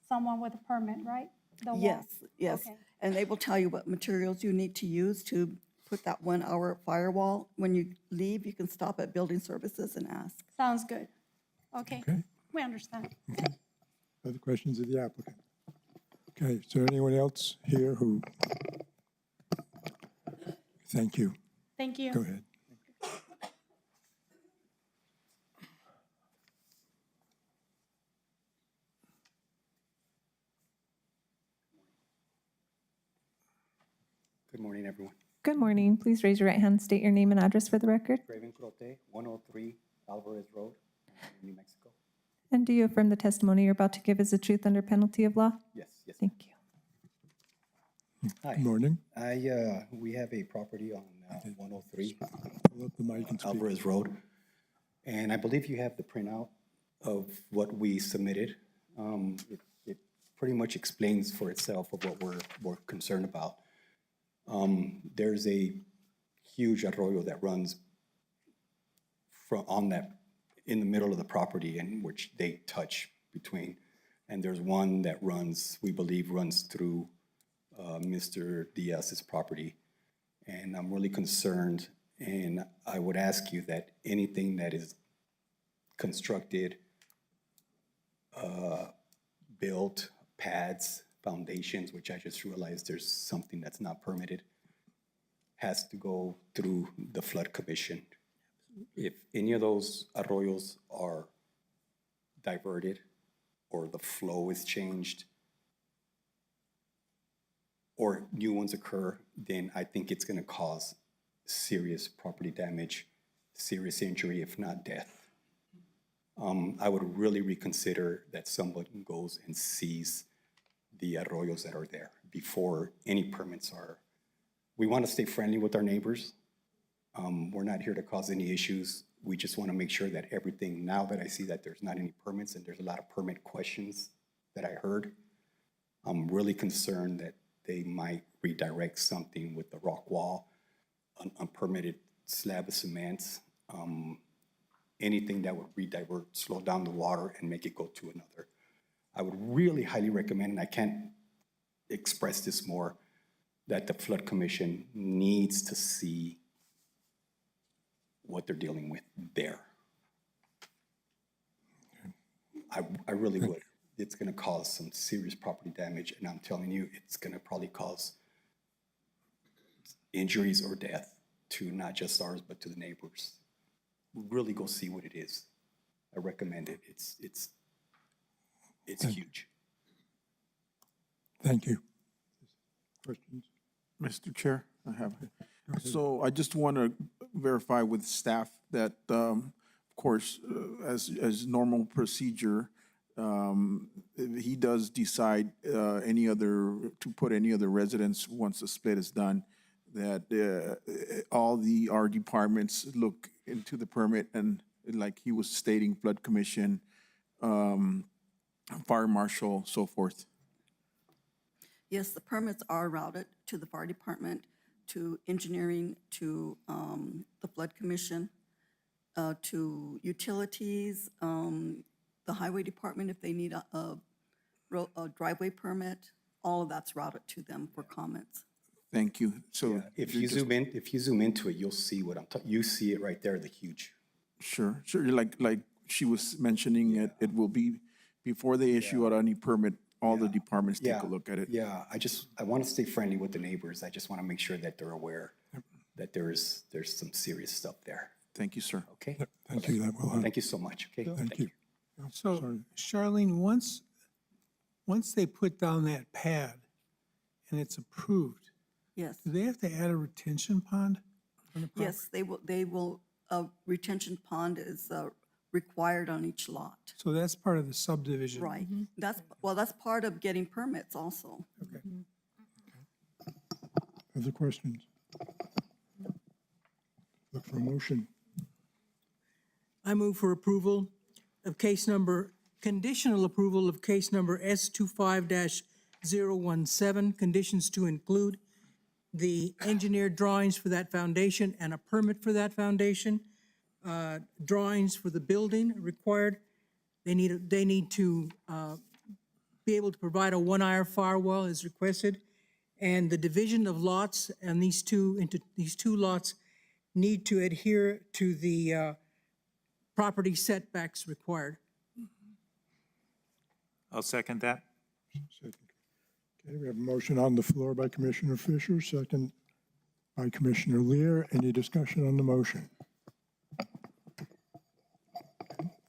someone with a permit, right? The wall? Yes, yes. Okay. And they will tell you what materials you need to use to put that 1 hour firewall. When you leave, you can stop at building services and ask. Sounds good. Okay, Okay, we understand. other questions of the applicant? Okay, is there anyone else here who? Thank you. Thank you. Go ahead. Good morning, everyone. Good morning. Please raise your right hand, state your name and address for the record. Raven Crote, 103 Alvarez Road, New Mexico. And do you affirm the testimony you're about to give is the truth under penalty of law? Yes, yes. Thank you. Hi. Good morning. We have a property on 103 Pull up the mic and speak. Alvarez Road, and I believe you have the printout of what we submitted. It pretty much explains for itself of what we're concerned about. There's a huge arroyo that runs in the middle of the property, in which they touch between. And there's one that we believe runs through Mr. Diaz's property. And I'm really concerned, and I would ask you that anything that is constructed, built, pads, foundations, which I just realized there's something that's not permitted, has to go through the flood commission. If any of those arroyos are diverted or the flow is changed or new ones occur, then I think it's gonna cause serious property damage, serious injury, if not death. I would really reconsider that someone goes and sees the arroyos that are there before any permits are. We want to stay friendly with our neighbors. We're not here to cause any issues. We just want to make sure that everything, now that I see that there's not any permits and there's a lot of permit questions that I heard, I'm really concerned that they might redirect something with the rock wall, an unpermitted slab of cement, anything that would redivert, slow down the water and make it go to another. I would really highly recommend, and I can't express this more, that the Flood Commission needs to see what they're dealing with there. I really would. It's gonna cause some serious property damage, and I'm telling you, it's gonna probably cause injuries or death to not just ours, but to the neighbors. Really go see what it is. I recommend it. It's huge. Thank you. Questions? Mr. Chair, I have. So I just want to verify with staff that, of course, as normal procedure, if he does decide to put any other residents once the split is done, that all our departments look into the permit, and like he was stating, Flood Commission, Fire Marshal, so forth. Yes, the permits are routed to the fire department, to engineering, to the flood commission, to utilities, the highway department if they need a driveway permit. All of that's routed to them for comments. Thank you. So If you zoom into it, you'll see what I'm talking. You see it right there, the huge. Sure. Like she was mentioning, it will be, before they issue out any permit, all the departments take Yeah, a look at it. Yeah, I want to stay friendly with the neighbors. I just want to make sure that they're aware that there's some serious stuff there. Thank you, sir. Okay? Thank you, that will help. Thank you so much, okay? Thank you. So Sorry. Charlene, once they put down that pad and it's approved, Yes, do they have to add a retention pond on the property? yes, they will, a retention pond is required on each lot. So that's part of the subdivision? Right. That's part of getting permits also. Okay. Other questions? Look for a motion. I move for approval of conditional approval of case number S25-017, conditions to include the engineered drawings for that foundation and a permit for that foundation, drawings for the building required. They need to be able to provide a one-hour firewall as requested, and the division of lots and these two lots need to adhere to the property setbacks required. I'll second that. Second. Okay, we have a motion on the floor by Commissioner Fisher, second by Commissioner Lear. Any discussion on the motion?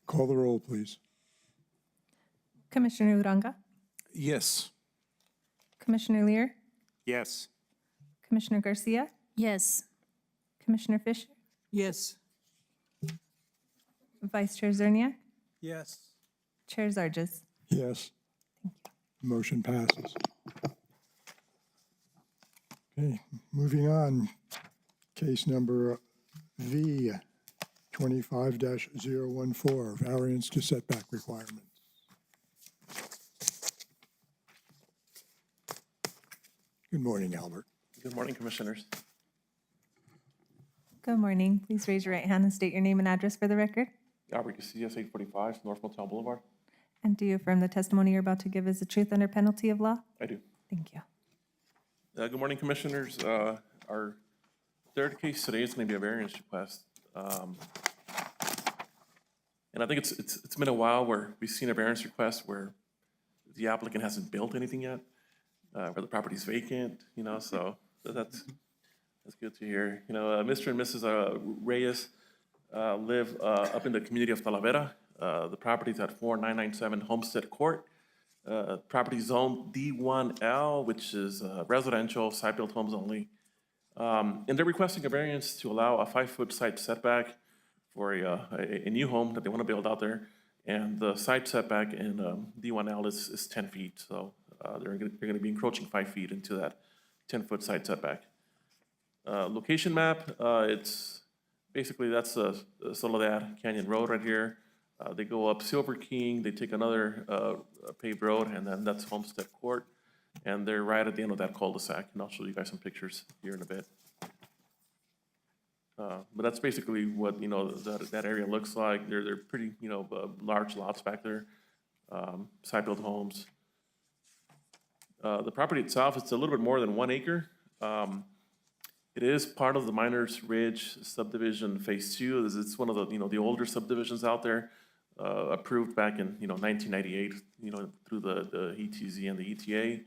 Call the roll, please. Commissioner Uranga, Yes. Commissioner Lear, Yes. Commissioner Garcia, Yes. Commissioner Fisher, Yes. Vice Chair Zerniak, Yes. Chair Zarges. Yes. Motion passes. Okay, moving on. Case number V 25-014, variance to setback requirements. Good morning, Albert. Good morning, Commissioners. Good morning. Please raise your right hand and state your name and address for the record. Albert Casillas, 845 North Motown Boulevard. And do you affirm the testimony you're about to give is the truth under penalty of law? I do. Thank you. Good morning, Commissioners. Our third case today is going to be a variance request. And I think it's been a while where we've seen a variance request where the applicant hasn't built anything yet, where the property's vacant, so that's good to hear. Mr. and Mrs. Reyes live up in the community of Talavera. The property's at 4997 Homestead Court. Property zone D1L, which is residential, site-built homes only. And they're requesting a variance to allow a 5-foot side setback for a new home that they want to build out there. And the side setback in D1L is 10 feet. So they're going to be encroaching 5 feet into that 10-foot side setback. Location map, it's basically that's Soledad Canyon Road right here. They go up Silver King, they take another paved road, and then that's Homestead Court. And they're right at the end of that cul-de-sac, and I'll show you guys some pictures here in a bit. But that's basically what, that area looks like. They're pretty, large lots back there, site-built homes. The property itself, it's a little bit more than 1 acre. It is part of the Miners Ridge subdivision Phase 2. It's one of the, the older subdivisions out there, approved back in, 1998, through the ETZ and the ETA.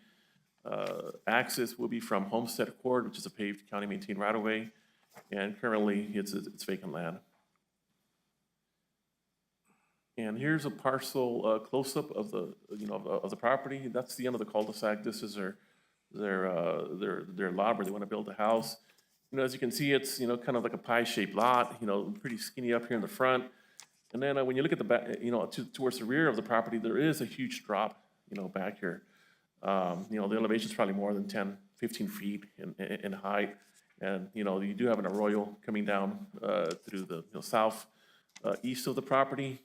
Access will be from Homestead Court, which is a paved county maintained right-of-way, and currently it's vacant land. And here's a parcel close-up of the, of the property. That's the end of the cul-de-sac. This is their lot where they want to build a house. As you can see, it's, kind of like a pie-shaped lot, pretty skinny up here in the front. And then when you look at the back, towards the rear of the property, there is a huge drop, back here. The elevation is probably more than 10, 15 feet in height. And, you do have an arroyo coming down through the south east of the property,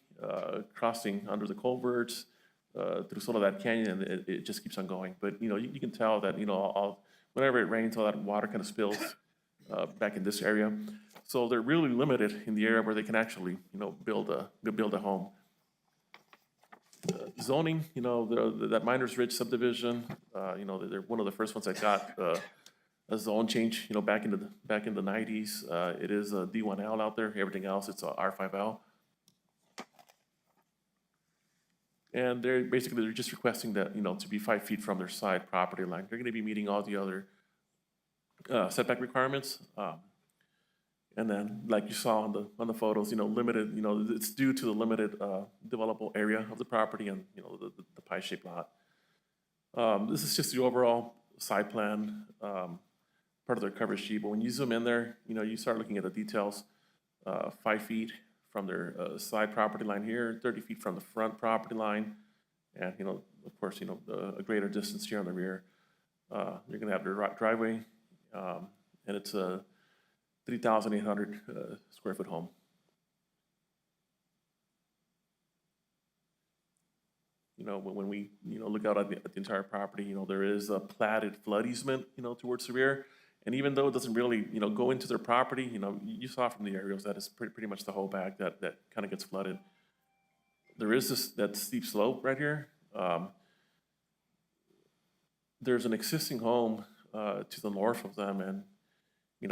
crossing under the culverts, through Soledad Canyon, and it just keeps on going. But, you can tell that, whenever it rains, all that water kind of spills back in this area. So they're really limited in the area where they can actually, build a home. Zoning, that Miners Ridge subdivision, they're one of the first ones that got a zone change, back in the 90s. It is a D1L out there. Everything else, it's a R5L. And they're just requesting that, to be 5 feet from their side property line. They're gonna be meeting all the other setback requirements. And then, like you saw on the photos, limited, it's due to the limited developable area of the property and, the pie-shaped lot. This is just the overall side plan, part of their cover sheet. But when you zoom in there, you start looking at the details. 5 feet from their side property line here, 30 feet from the front property line, and, of course, a greater distance here on the rear. You're gonna have their driveway, and it's a 3,800 square foot home. When we, look out at the entire property, there is a platted flood easement, towards the rear. And even though it doesn't really, go into their property, you saw from the aerials that is pretty much the whole back that kind of gets flooded. There is that steep slope right here. There's an existing home to the north of them, and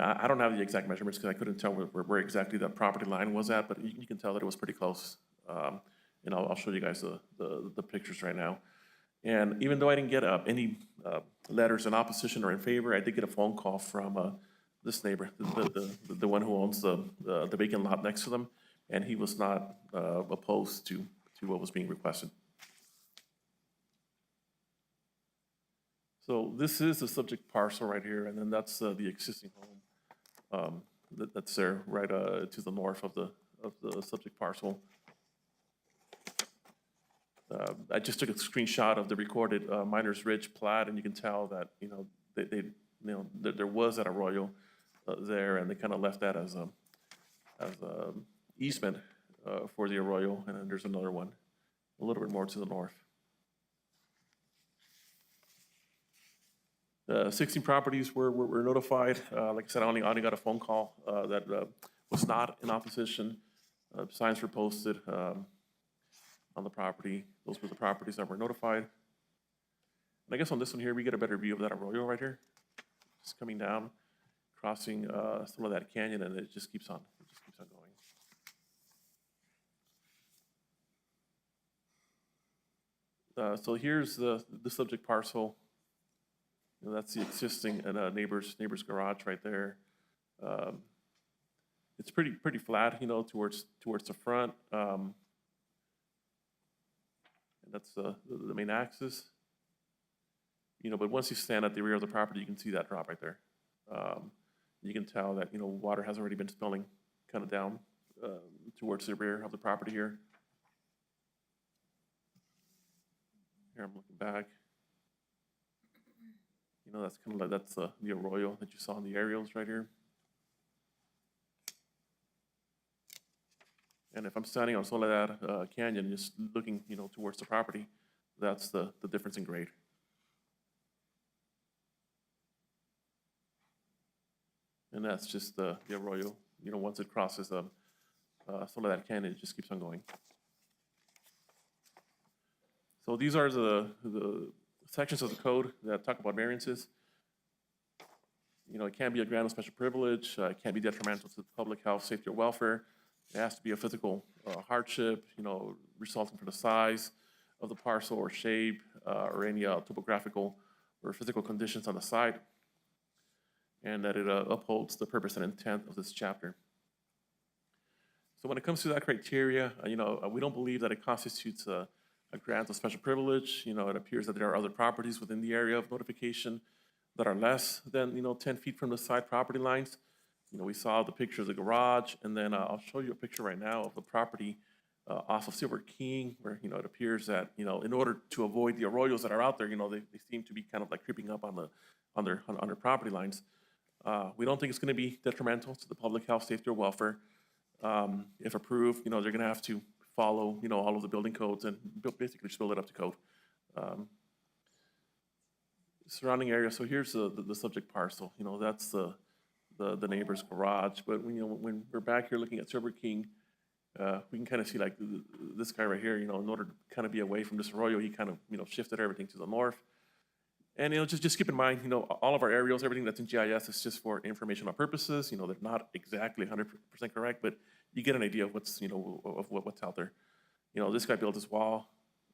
I don't have the exact measurements because I couldn't tell where exactly that property line was at, but you can tell that it was pretty close. And I'll show you guys the pictures right now. And even though I didn't get any letters in opposition or in favor, I did get a phone call from this neighbor, the one who owns the vacant lot next to them, and he was not opposed to what was being requested. So this is the subject parcel right here, and then that's the existing home that's there right to the north of the subject parcel. I just took a screenshot of the recorded Miners Ridge plat, and you can tell that there was that arroyo there, and they kind of left that as a easement for the arroyo, and then there's another one a little bit more to the north. 16 properties were notified. Like I said, I only got a phone call that was not in opposition. Signs were posted on the property. Those were the properties that were notified. And I guess on this one here, we get a better view of that arroyo right here. Just coming down, crossing some of that canyon, and it just keeps on going. So here's the subject parcel. That's the existing neighbor's garage right there. It's pretty flat, towards the front. And that's the main axis. But once you stand at the rear of the property, you can see that drop right there. You can tell that, water has already been spilling kind of down towards the rear of the property here. Here I'm looking back. That's kind of like, that's the arroyo that you saw in the aerials right here. And if I'm standing on Soledad Canyon, just looking, towards the property, that's the difference in grade. And that's just the arroyo. Once it crosses Soledad Canyon, it just keeps on going. So these are the sections of the code that talk about variances. It can't be a grant of special privilege. It can't be detrimental to public health, safety, or welfare. It has to be a physical hardship, resulting from the size of the parcel or shape or any topographical or physical conditions on the site, and that it upholds the purpose and intent of this chapter. So when it comes to that criteria, we don't believe that it constitutes a grant of special privilege. It appears that there are other properties within the area of notification that are less than 10 feet from the side property lines. We saw the picture of the garage, and then I'll show you a picture right now of the property off of Silver King, where it appears that in order to avoid the arroyos that are out there, they seem to be kind of like creeping up on their property lines. We don't think it's going to be detrimental to the public health, safety, or welfare. If approved, they're going to have to follow all of the building codes and basically just build it up to code. Surrounding area. So here's the subject parcel. That's the neighbor's garage. But when we're back here looking at Silver King, we can kind of see like this guy right here, in order to kind of be away from this arroyo, he kind of, shifted everything to the north. And, just keep in mind, all of our aerials, everything that's in GIS is just for informational purposes. They're not exactly 100% correct, but you get an idea of what's, of what's out there. This guy built his wall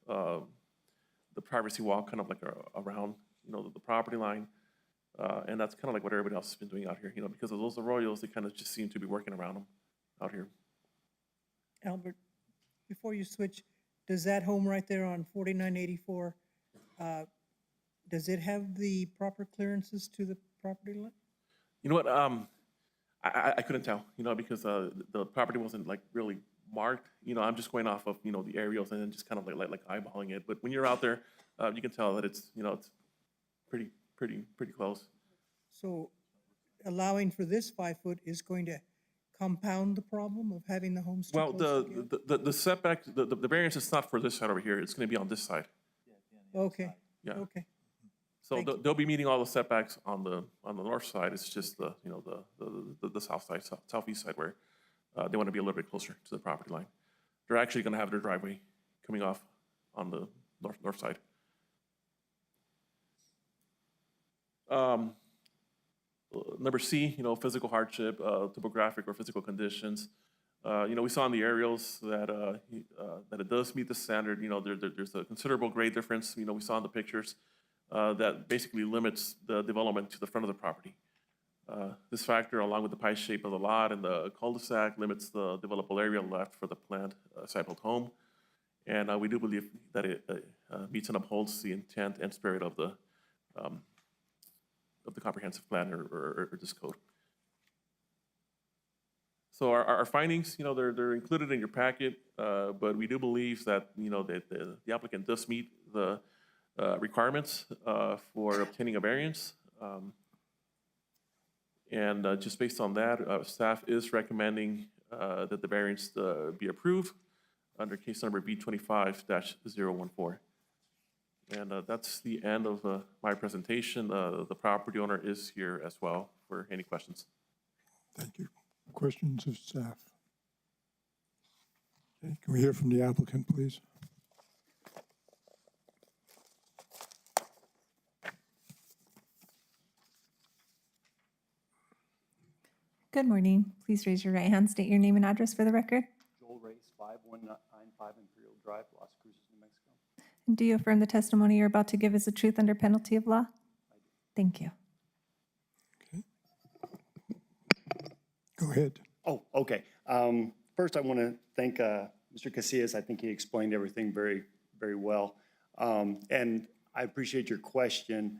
the privacy wall kind of like around, you know, the property line. And that's kind of like what everybody else has been doing out here, you know, because of those arroyos, they kind of just seem to be working around them out here. Albert, before you switch, does that home right there on 4984, does it have the proper clearances to the property line? You know what, I couldn't tell, you know, because the property wasn't like really marked. You know, I'm just going off of, you know, the aerials and then just kind of like eyeballing it. But when you're out there, you can tell that it's, you know, it's pretty close. So allowing for this 5 foot is going to compound the problem of having the homes too Well, close together? the setback, the variance is not for this side over here. It's going to be on this side. Okay, Yeah. okay. So Thank you. they'll be meeting all the setbacks on the north side. It's just the, you know, the south side, southeast side where they want to be a little bit closer to the property line. They're actually going to have their driveway coming off on the north side. Number C, you know, physical hardship, topographic or physical conditions. You know, we saw in the aerials that that it does meet the standard. You know, there's a considerable grade difference. You know, we saw in the pictures that basically limits the development to the front of the property. This factor, along with the pie shape of the lot and the cul-de-sac, limits the developable area left for the planned site-built home. And we do believe that it meets and upholds the intent and spirit of the comprehensive plan or this code. So our findings, you know, they're included in your packet, but we do believe that, you know, that the applicant does meet the requirements for obtaining a variance. And just based on that, staff is recommending that the variance be approved under case number B25-014. And that's the end of my presentation. The property owner is here as well for any questions. Thank you. Questions of staff? Okay, can we hear from the applicant, please? Good morning. Please raise your right hand, state your name and address for the record. Joel Race, 5195 Imperial Drive, Las Cruces, New Mexico. And do you affirm the testimony you're about to give is the truth under penalty of law? Thank you. Go ahead. Oh, okay. First, I want to thank Mr. Casillas. I think he explained everything very, very well. And I appreciate your question,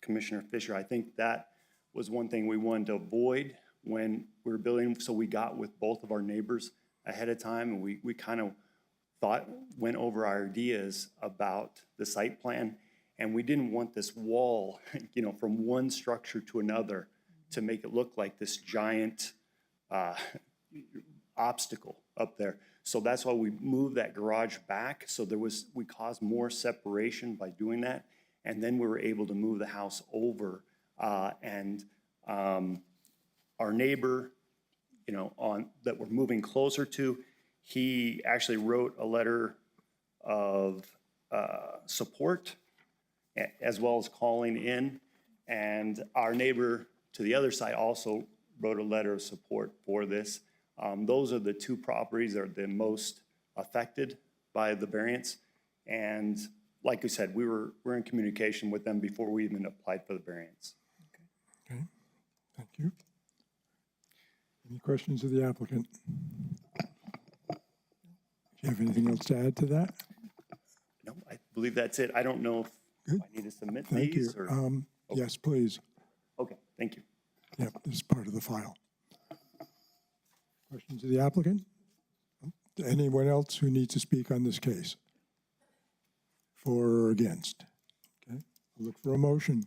Commissioner Fisher. I think that was one thing we wanted to avoid when we were building, so we got with both of our neighbors ahead of time, and we kind of went over our ideas about the site plan, and we didn't want this wall, you know, from one structure to another to make it look like this giant obstacle up there. So that's why we moved that garage back. So we caused more separation by doing that. And then we were able to move the house over. And our neighbor, you know, that we're moving closer to, he actually wrote a letter of support as well as calling in. And our neighbor to the other side also wrote a letter of support for this. Those are the two properties that are the most affected by the variance. And like we said, we're in communication with them before we even applied for the variance. Okay, thank you. Any questions of the applicant? Do you have anything else to add to that? No, I believe that's it. I don't know if Good. I need to submit Thank you. these or. Yes, please. Okay, thank you. Yep, this is part of the file. Questions of the applicant? Anyone else who needs to speak on this case? For or against? Okay, I'll look for a motion.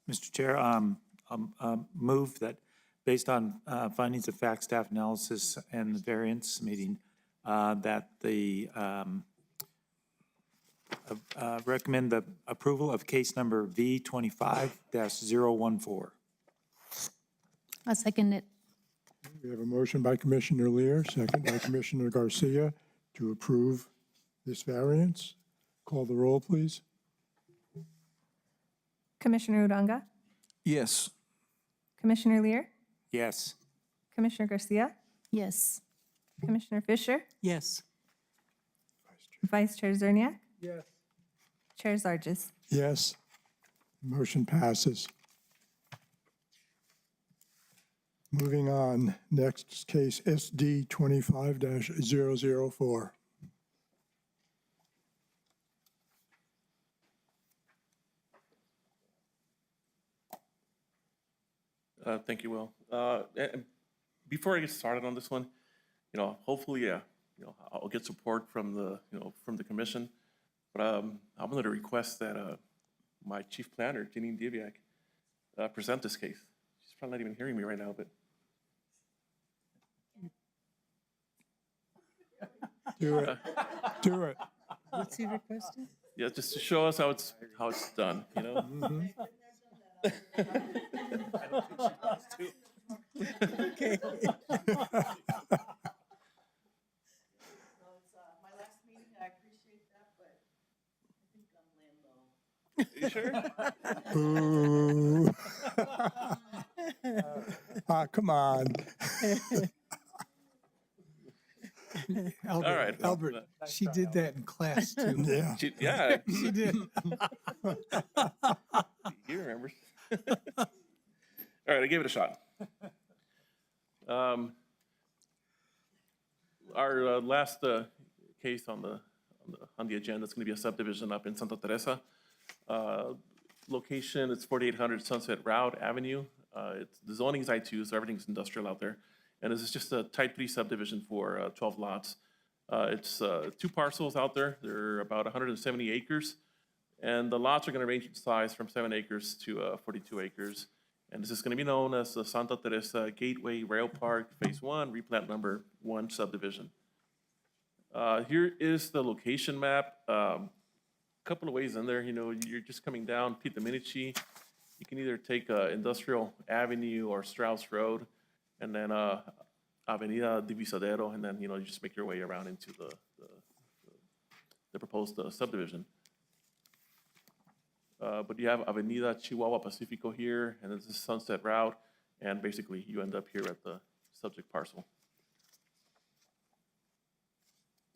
Mr. Chair, move that based on findings of fact, staff analysis, and the variance meeting, that the recommend the approval of case number V25-014. I'll second it. We have a motion by Commissioner Lear, second by Commissioner Garcia to approve this variance. Call the roll, please. Commissioner Uranga, Yes. Commissioner Lear, Yes. Commissioner Garcia, Yes. Commissioner Fisher, Yes. Vice Chair Zerniak, Yes. Chair Zarges. Yes. Motion passes. Moving on, next is case SD 25-004. Thank you, Will. And before I get started on this one, hopefully, I'll get support from from the commission. But I'm going to request that my chief planner, Janine Diviak, present this case. She's probably not even hearing me right now, but Do it. Do it. What's he requesting? yeah, just to show us how it's done. Okay. You sure? Boo. Come on. Albert, All right. Albert, she did that in class too. Yeah. Yeah, She did. he remembers. All right, I gave it a shot. Our last case on the agenda is going to be a subdivision up in Santa Teresa. Location, it's 4800 Sunset Route Avenue. The zoning is I2, so everything's industrial out there. And this is just a type 3 subdivision for 12 lots. It's 2 parcels out there. They're about 170 acres. And the lots are going to range in size from 7 acres to 42 acres. And this is going to be known as the Santa Teresa Gateway Rail Park Phase 1, replat number 1 subdivision. Here is the location map. Couple of ways in there, you're just coming down Pete Dominici. You can either take Industrial Avenue or Strauss Road, and then Avenida Divisadero, and then, you just make your way around into the proposed subdivision. But you have Avenida Chihuahua Pacifico here, and this is Sunset Route, and basically you end up here at the subject parcel.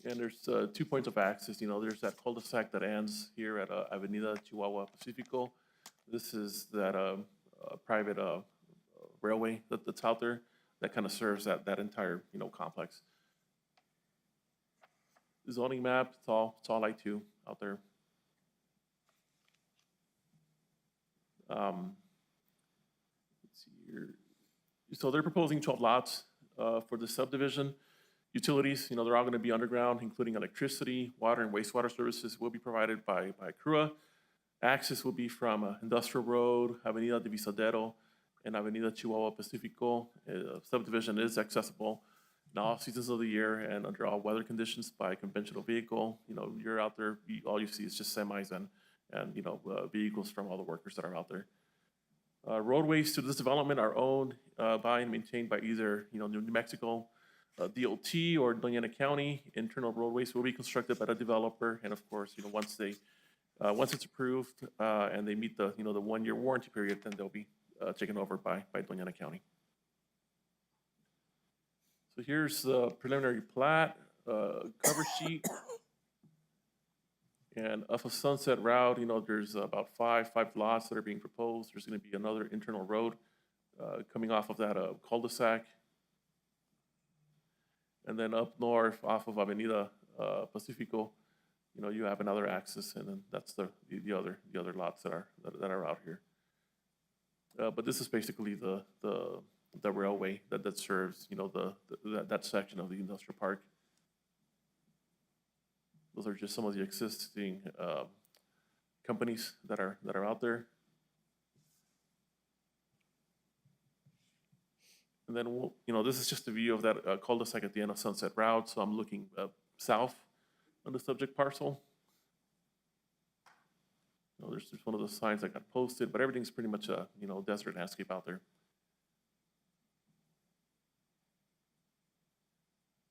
And there's 2 points of access. There's that cul-de-sac that ends here at Avenida Chihuahua Pacifico. This is that private railway that's out there that kind of serves that entire complex. The zoning map, it's all I2 out there. Let's see here. So they're proposing 12 lots for the subdivision. Utilities, they're all going to be underground, including electricity, water, and wastewater services will be provided by CRUA. Access will be from Industrial Road, Avenida Divisadero, and Avenida Chihuahua Pacifico. Subdivision is accessible in all seasons of the year and under all weather conditions by conventional vehicle. You're out there, all you see is just semis and vehicles from all the workers that are out there. Roadways to this development are owned by and maintained by either New Mexico DOT or Doña County. Internal roadways will be constructed by the developer, and of course, once it's approved and they meet the the 1-year warranty period, then they'll be taken over by Doña County. So here's the preliminary plat cover sheet. And off of Sunset Route, there's about five lots that are being proposed. There's going to be another internal road coming off of that cul-de-sac. And then up north, off of Avenida Pacifico, you have another access, and then that's the other lots that are out here. But this is basically the railway that serves that section of the industrial park. Those are just some of the existing companies that are out there. And then, this is just a view of that cul-de-sac at the end of Sunset Route. So I'm looking south on the subject parcel. There's one of those signs that got posted, but everything's pretty much a desert landscape out there.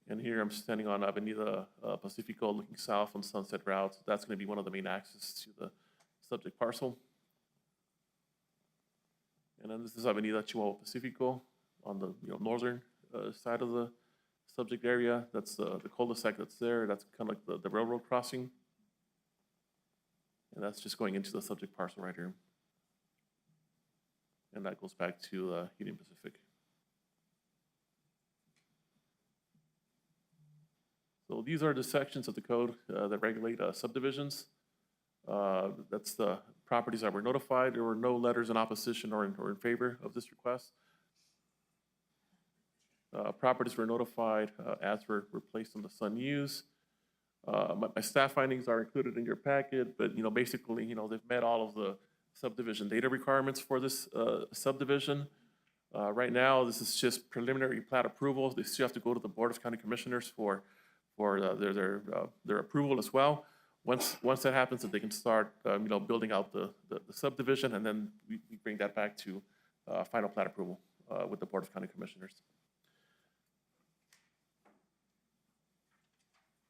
And here I'm standing on Avenida Pacifico, looking south on Sunset Route. That's going to be one of the main access to the subject parcel. And then this is Avenida Chihuahua Pacifico on the northern side of the subject area. That's the cul-de-sac that's there. That's kind of like the railroad crossing. And that's just going into the subject parcel right here. And that goes back to Union Pacific. So these are the sections of the code that regulate subdivisions. That's the properties that were notified. There were no letters in opposition or in favor of this request. Properties were notified as were placed on the Sun Use. My staff findings are included in your packet, but basically, they've met all of the subdivision data requirements for this subdivision. Right now, this is just preliminary plat approval. They still have to go to the Board of County Commissioners for their approval as well. Once that happens, that they can start building out the subdivision, and then we bring that back to final plat approval with the Board of County Commissioners.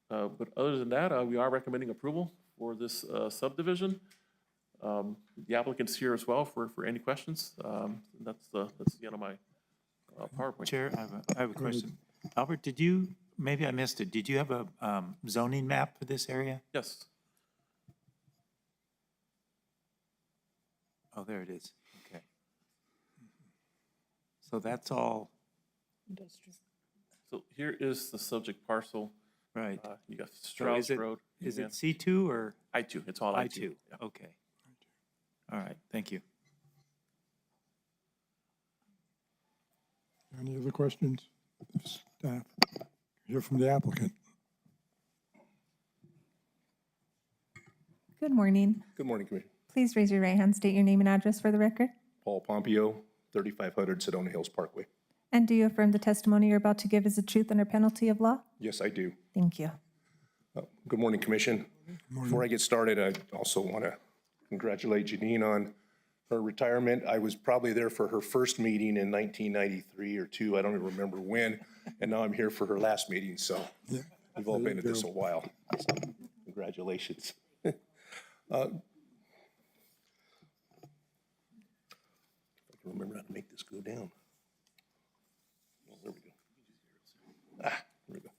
But other than that, we are recommending approval for this subdivision. The applicant's here as well for any questions. That's the end of my PowerPoint. Chair, I have a question. Albert, maybe I missed it, did you have a zoning map for this area? Yes. Oh, there it is, okay. So that's all, So here is the subject parcel. right. You got So Strauss Road. Is it C2 or? I2, it's all I2. I2, Yeah. okay. All right, thank you. Any other questions? Staff? Hear from the applicant. Good morning. Good morning, Commissioner. Please raise your right hand, state your name and address for the record. Paul Pompeo, 3500 Sedona Hills Parkway. And do you affirm the testimony you're about to give is the truth under penalty of law? Yes, I do. Thank you. Good morning, Commission. Before I get started, I also want to congratulate Janine on her retirement. I was probably there for her first meeting in 1993 or two. I don't even remember when. And now I'm here for her last meeting. So we've all been at this a while. So congratulations. I can remember how to make this go down. Oh, there we go. There we go.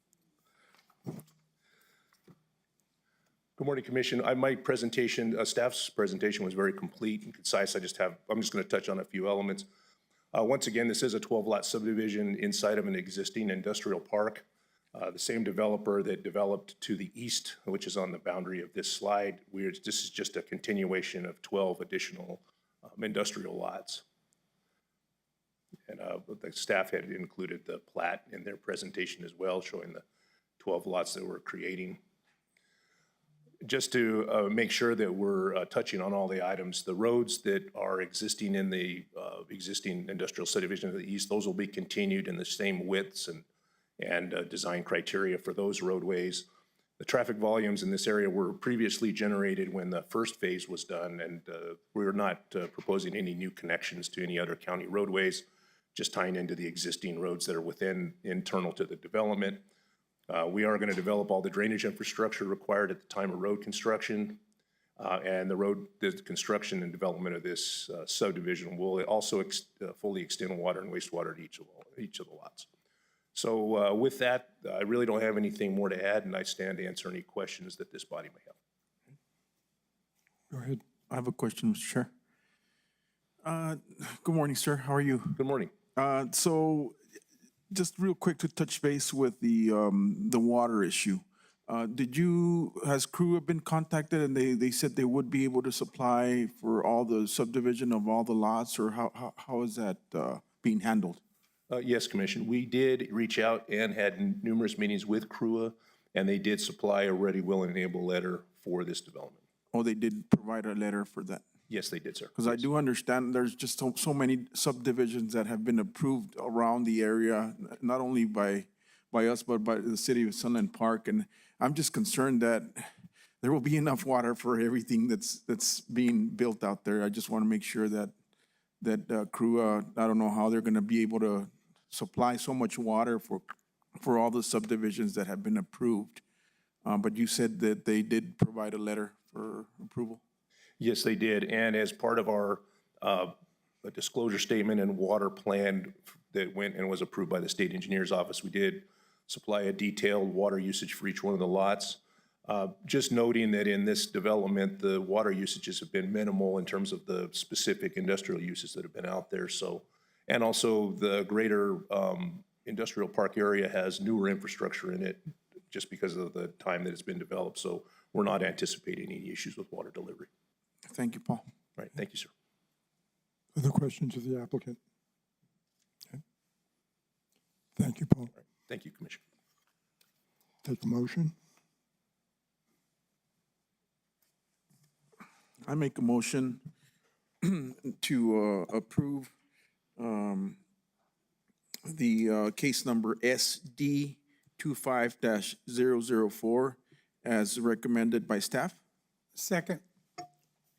Good morning, Commission. My presentation, staff's presentation was very complete and concise. I'm just going to touch on a few elements. Once again, this is a 12-lot subdivision inside of an existing industrial park. The same developer that developed to the east, which is on the boundary of this slide, this is just a continuation of 12 additional industrial lots. And the staff had included the plat in their presentation as well, showing the 12 lots that we're creating. Just to make sure that we're touching on all the items, the roads that are existing in the existing industrial subdivision to the east, those will be continued in the same widths and design criteria for those roadways. The traffic volumes in this area were previously generated when the first phase was done, and we were not proposing any new connections to any other county roadways, just tying into the existing roads that are internal to the development. We are going to develop all the drainage infrastructure required at the time of road construction, and the construction and development of this subdivision will also fully extend water and wastewater to each of the lots. So with that, I really don't have anything more to add, and I stand to answer any questions that this body may have. Go ahead. I have a question, Mr. Chair. Good morning, sir. How are you? Good morning. So just real quick to touch base with the water issue. Has crew been contacted and they said they would be able to supply for all the subdivision of all the lots, or how is that being handled? Yes, Commission. We did reach out and had numerous meetings with CRUA, and they did supply a ready, willing, and able letter for this development. Oh, they did provide a letter for that? Yes, they did, sir. Because I do understand there's just so many subdivisions that have been approved around the area, not only by us, but by the city of Sunland Park. And I'm just concerned that there will be enough water for everything that's being built out there. I just want to make sure that crew, I don't know how they're going to be able to supply so much water for all the subdivisions that have been approved. But you said that they did provide a letter for approval? Yes, they did. And as part of our disclosure statement and water plan that went and was approved by the state engineer's office, we did supply a detailed water usage for each one of the lots. Just noting that in this development, the water usages have been minimal in terms of the specific industrial uses that have been out there. So, and also the greater industrial park area has newer infrastructure in it just because of the time that it's been developed. So we're not anticipating any issues with water delivery. Thank you, Paul. All right, thank you, sir. Other questions of the applicant? Okay. Thank you, Paul. Thank you, Commissioner. Take the motion. I make a motion to approve the case number SD 25-004 as recommended by staff. Second.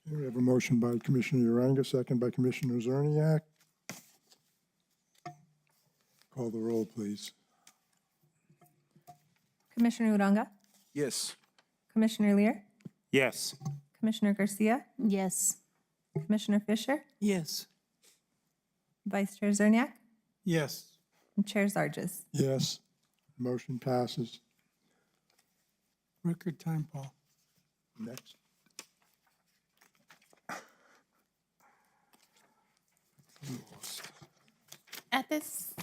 Okay, we have a motion by Commissioner Uranga, second by Commissioner Zerniak. Call the roll, please. Commissioner Uranga, Yes. Commissioner Lear, Yes. Commissioner Garcia, Yes. Commissioner Fisher, Yes. Vice Chair Zerniak, Yes. and Chair Zarges. Yes, motion passes. Record time, Paul. Next. At this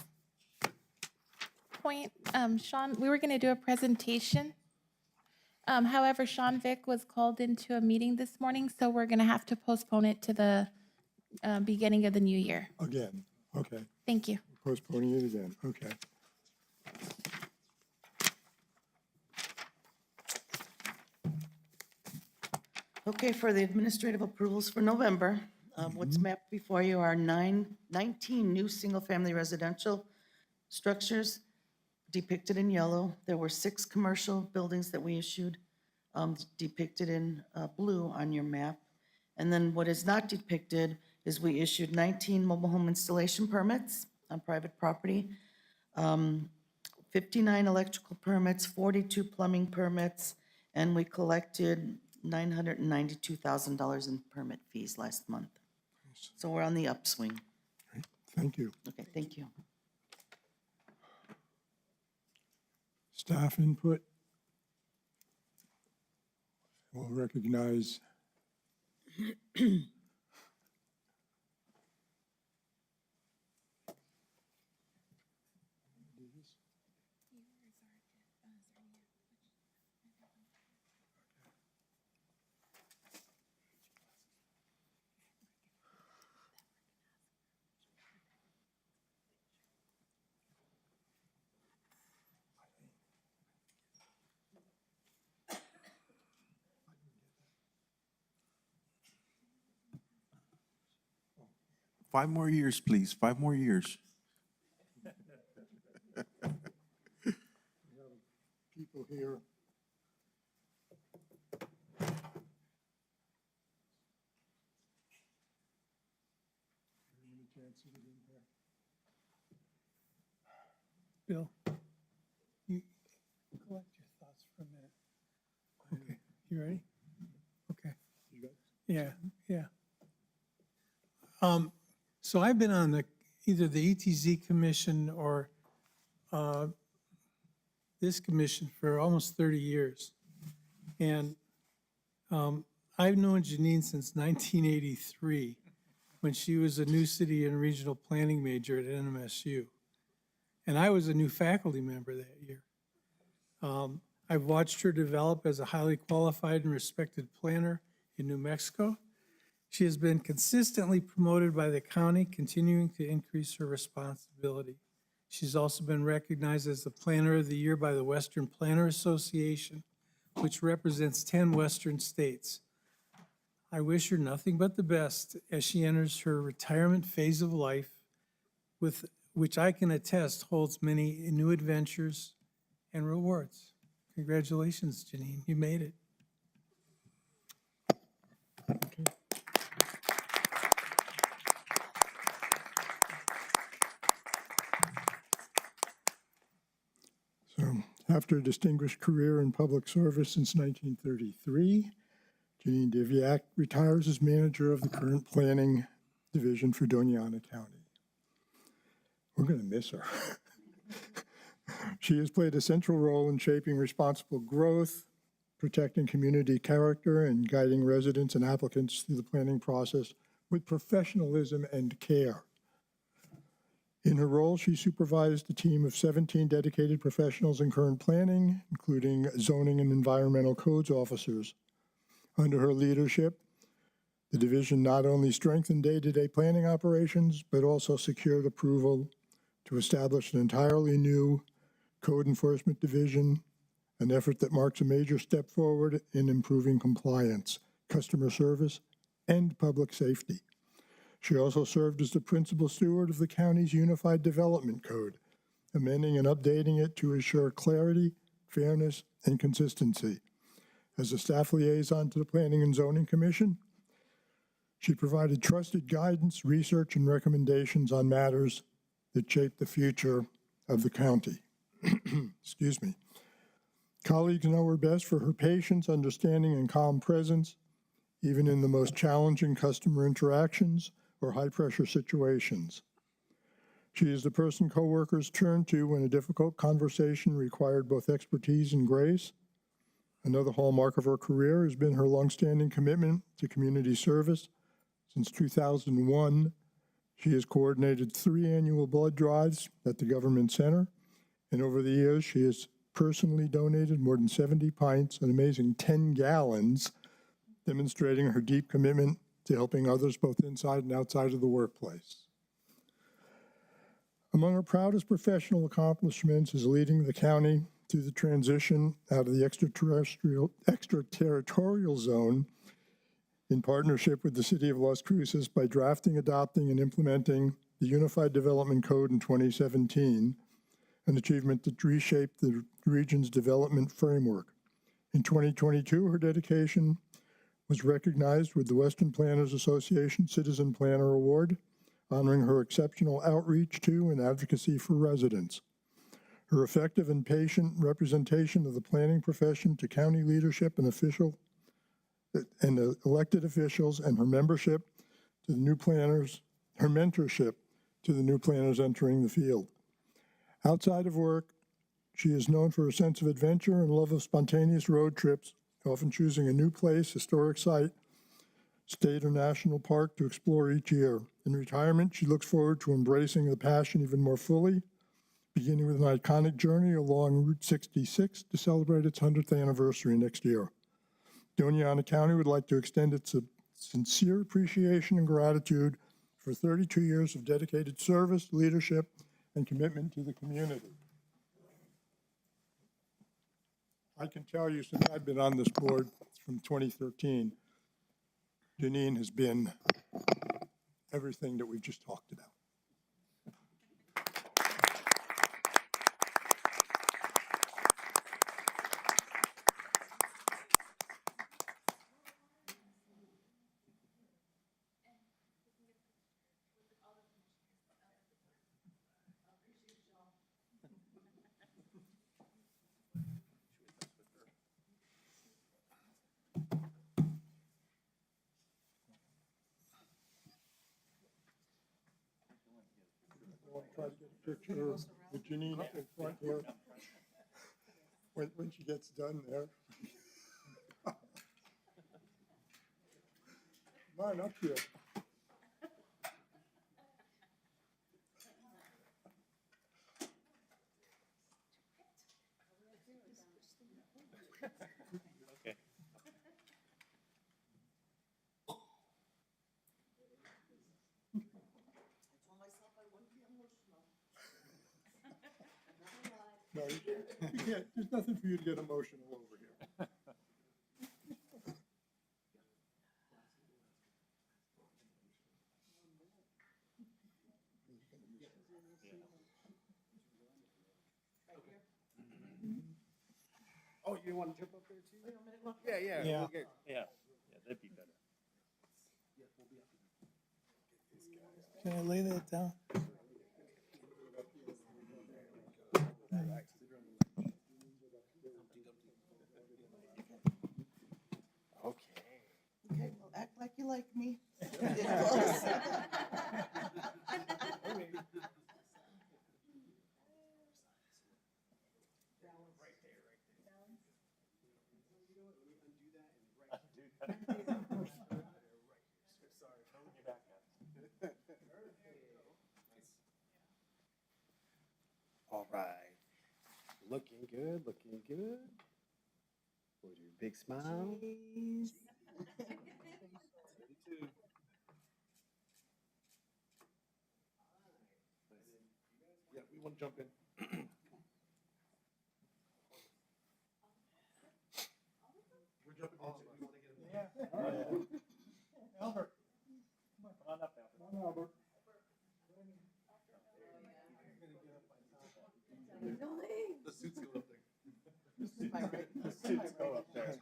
point, Sean, we were going to do a presentation. However, Sean Vick was called into a meeting this morning, so we're going to have to postpone it to the beginning of the new year. Again, okay. Thank you. Postponing it again, okay. Okay, for the administrative approvals for November, what's mapped before you are 19 new single-family residential structures depicted in yellow. There were 6 commercial buildings that we issued depicted in blue on your map. And then what is not depicted is we issued 19 mobile home installation permits on private property, 59 electrical permits, 42 plumbing permits, and we collected $992,000 in permit fees last month. So we're on the upswing. Thank you. Okay, thank you. Staff input. We'll recognize Five more years, please. 5 more years. people here. Bill, you collect your thoughts for a minute. Okay, you ready? Okay. Yeah, yeah. So I've been on either the ETZ commission or this commission for almost 30 years. And I've known Janine since 1983, when she was a new city and regional planning major at NMSU. And I was a new faculty member that year. I've watched her develop as a highly qualified and respected planner in New Mexico. She has been consistently promoted by the county, continuing to increase her responsibility. She's also been recognized as the Planner of the Year by the Western Planner Association, which represents 10 Western states. I wish her nothing but the best as she enters her retirement phase of life, with which I can attest holds many new adventures and rewards. Congratulations, Janine, you made it. Okay. So, after a distinguished career in public service since 1933, Janine Diviak retires as manager of the current planning division for Doña County. We're going to miss her. She has played a central role in shaping responsible growth, protecting community character, and guiding residents and applicants through the planning process with professionalism and care. In her role, she supervised a team of 17 dedicated professionals in current planning, including zoning and environmental codes officers. Under her leadership, the division not only strengthened day-to-day planning operations, but also secured approval to establish an entirely new code enforcement division, an effort that marks a major step forward in improving compliance, customer service, and public safety. She also served as the principal steward of the county's Unified Development Code, amending and updating it to ensure clarity, fairness, and consistency. As a staff liaison to the Planning and Zoning Commission, she provided trusted guidance, research, and recommendations on matters that shape the future of the county. Excuse me. Colleagues know her best for her patience, understanding, and calm presence, even in the most challenging customer interactions or high-pressure situations. She is the person coworkers turn to when a difficult conversation required both expertise and grace. Another hallmark of her career has been her longstanding commitment to community service. Since 2001, she has coordinated 3 annual blood drives at the Government Center, and over the years, she has personally donated more than 70 pints, an amazing 10 gallons, demonstrating her deep commitment to helping others both inside and outside of the workplace. Among her proudest professional accomplishments is leading the county through the transition out of the extraterritorial zone in partnership with the City of Las Cruces by drafting, adopting, and implementing the Unified Development Code in 2017, an achievement that reshaped the region's development framework. In 2022, her dedication was recognized with the Western Planners Association Citizen Planner Award, honoring her exceptional outreach to and advocacy for residents. Her effective and patient representation of the planning profession to county leadership and elected officials, and her membership to the new planners, her mentorship to the new planners entering the field. Outside of work, she is known for her sense of adventure and love of spontaneous road trips, often choosing a new place, historic site, state or national park to explore each year. In retirement, she looks forward to embracing the passion even more fully, beginning with an iconic journey along Route 66 to celebrate its 100th anniversary next year. Doña County would like to extend its sincere appreciation and gratitude for 32 years of dedicated service, leadership, and commitment to the community. I can tell you, since I've been on this board from 2013, Janine has been everything that we've just talked about. I'll try to get a picture with Janine in front here when she gets done there. Come on up here. Okay. No, you can't. There's nothing for you to get emotional over here. Oh, you want to jump up there too? Yeah. Yeah. We'll get, yeah, that'd be better. Can I lay that down? Okay, well, act like you like me. good, looking good. With your big smile. Yeah, we want to jump in. We're jumping in. Albert. Come on up, Albert. The suits go up there. The suits go up there.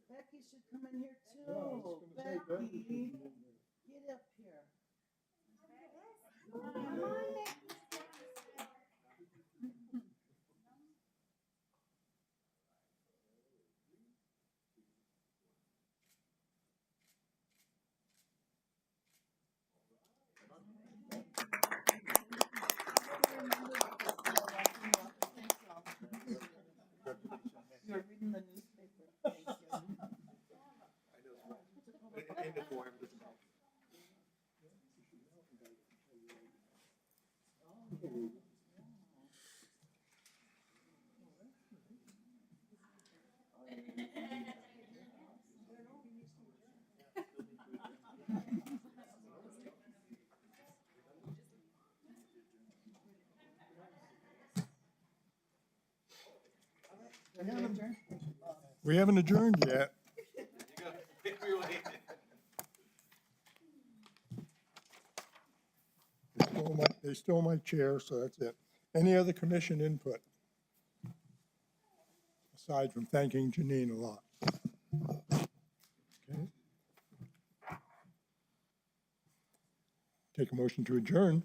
Becky should come in here too. Becky, get up here. You're reading the newspaper. Thank you. We haven't adjourned yet. They stole my chair, so that's it. Any other commission input? Aside from thanking Janine a lot. Okay. Take a motion to adjourn.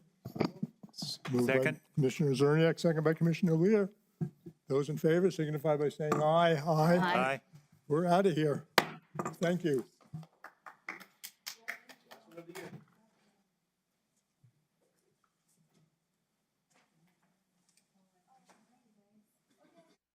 Moved by Second. Commissioner Zerniak, second by Commissioner Lear. Those in favor signify by saying aye. Aye. Aye. We're out of here. Thank you.